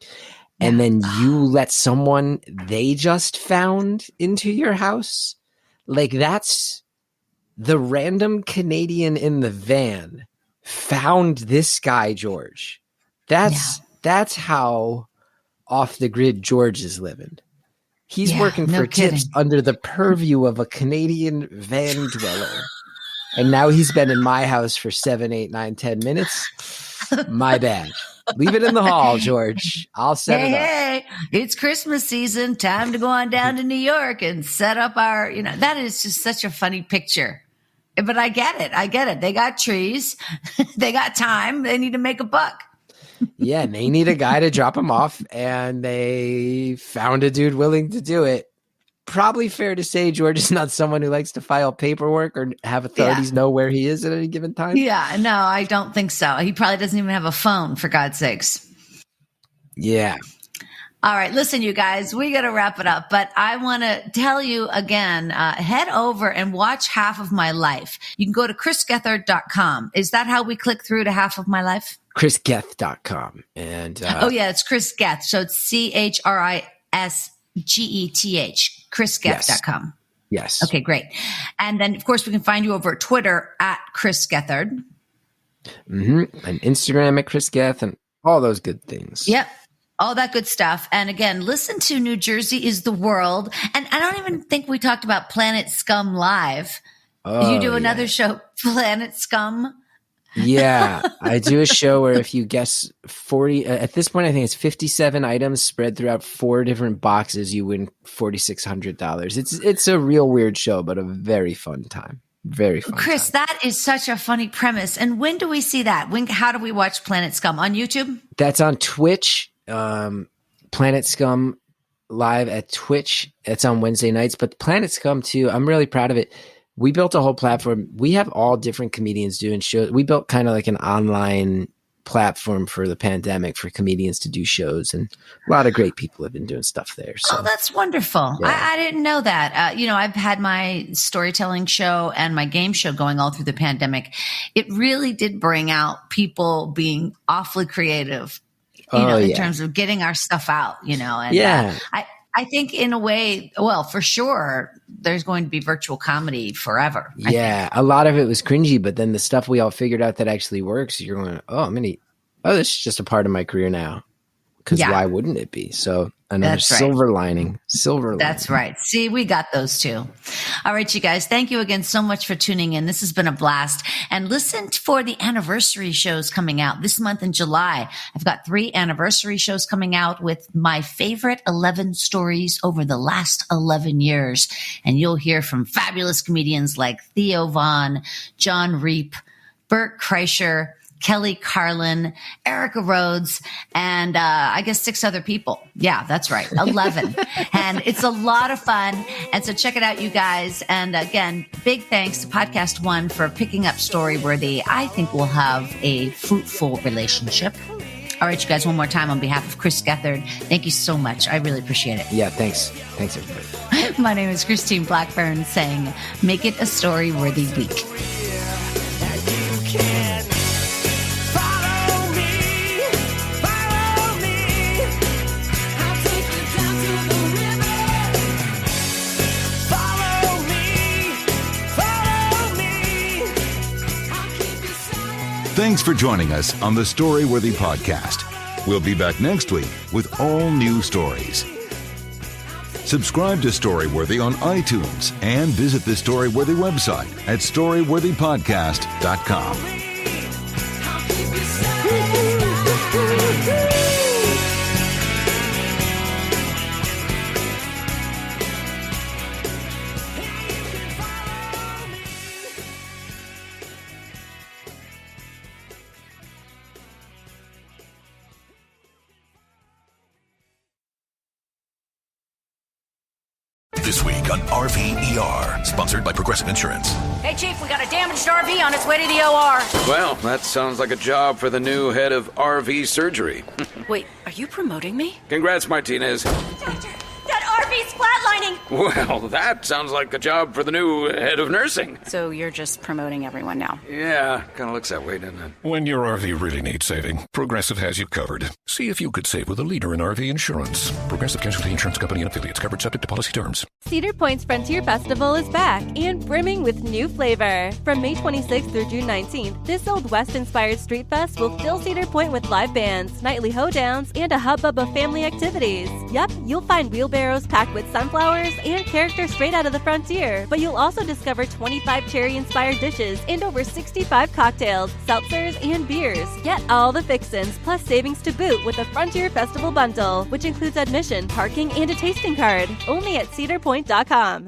and then you let someone they just found into your house, like, that's the random Canadian in the van found this guy, George. That's how off the grid George is living. He's working for tips under the purview of a Canadian van dweller. And now he's been in my house for 7, 8, 9, 10 minutes. My bad. Leave it in the hall, George. I'll set it up. Hey, it's Christmas season. Time to go on down to New York and set up our, that is just such a funny picture. But I get it. They got trees. They got time. They need to make a buck. Yeah, and they need a guy to drop them off, and they found a dude willing to do it. Probably fair to say George is not someone who likes to file paperwork or have authorities know where he is at any given time. Yeah, no, I don't think so. He probably doesn't even have a phone, for God's sakes. Yeah. All right, listen, you guys, we got to wrap it up, but I want to tell you again, head over and watch Half of My Life. You can go to chrisgethard.com. Is that how we click through to Half of My Life? chrisgeth.com. And it's Chris Geth. So it's ChrisGeth, chrisgeth.com. Yes. Okay, great. And then, of course, we can find you over at Twitter at Chris Gethard. Mm-hmm. And Instagram at Chris Geth and all those good things. Yep. All that good stuff. And again, listen to New Jersey is the World. And I don't even think we talked about Planet Scum Live. You do another show, Planet Scum. Yeah, I do a show where if you guess 40, at this point, I think it's 57 items spread throughout 4 different boxes, you win $4,600. It's a real weird show, but a very fun time. Very fun. Chris, that is such a funny premise. And when do we see that? How do we watch Planet Scum? On YouTube? That's on Twitch. Planet Scum live at Twitch. It's on Wednesday nights, but Planet Scum too. I'm really proud of it. We built a whole platform. We have all different comedians doing shows. We built kind of like an online platform for the pandemic for comedians to do shows, and a lot of great people have been doing stuff there. So. Oh, that's wonderful. Yeah. I didn't know that. I've had my storytelling show and my game show going all through the pandemic. It really did bring out people being awfully creative, in terms of getting our stuff out, and I think in a way, well, for sure, there's going to be virtual comedy forever. Yeah, a lot of it was cringy, but then the stuff we all figured out that actually works, you're going, this is just a part of my career now. Because why wouldn't it be? So another silver lining. That's right. See, we got those too. All right, you guys. Thank you again so much for tuning in. This has been a blast. And listen for the anniversary shows coming out this month in July. I've got 3 anniversary shows coming out with my favorite 11 stories over the last 11 years. And you'll hear from fabulous comedians like Theo Vaughn, John Reep, Bert Kreischer, Kelly Carlin, Erica Rhodes, and I guess 6 other people. Yeah, that's right. 11. And it's a lot of fun. And so check it out, you guys. And again, big thanks to Podcast One for picking up Storyworthy. I think we'll have a fruitful relationship. All right, you guys, one more time on behalf of Chris Gethard. Thank you so much. I really appreciate it. Yeah, thanks. Thanks, everybody. My name is Christine Blackburn saying, make it a story-worthy week. Thanks for joining us on the Storyworthy podcast. We'll be back next week with all new stories. Subscribe to Storyworthy on iTunes and visit the Storyworthy website at storyworthypodcast.com. This week on RVER, sponsored by Progressive Insurance. Hey, Chief, we got a damaged RV on its way to the OR. Well, that sounds like a job for the new head of RV surgery. Wait, are you promoting me? Congrats, Martinez. Doctor, that RV's flatlining. Well, that sounds like a job for the new head of nursing. So you're just promoting everyone now? Yeah, kind of looks that way, doesn't it? When your RV really needs saving, Progressive has you covered. See if you could save with a leader in RV insurance. Progressive Casualty Insurance Company and affiliates, covered subject to policy terms. Cedar Point's Frontier Festival is back and brimming with new flavor. From May 26th through June 19th, this Old West-inspired street fest will fill Cedar Point with live bands, nightly hoedowns, and a hubbub of family activities. Yep, you'll find wheelbarrows packed with sunflowers and characters straight out of the frontier, but you'll also discover 25 cherry-inspired dishes and over 65 cocktails, seltzers, and beers. Get all the fixins, plus savings to boot with the Frontier Festival Bundle, which includes admission, parking, and a tasting card. Only at cedarpoint.com.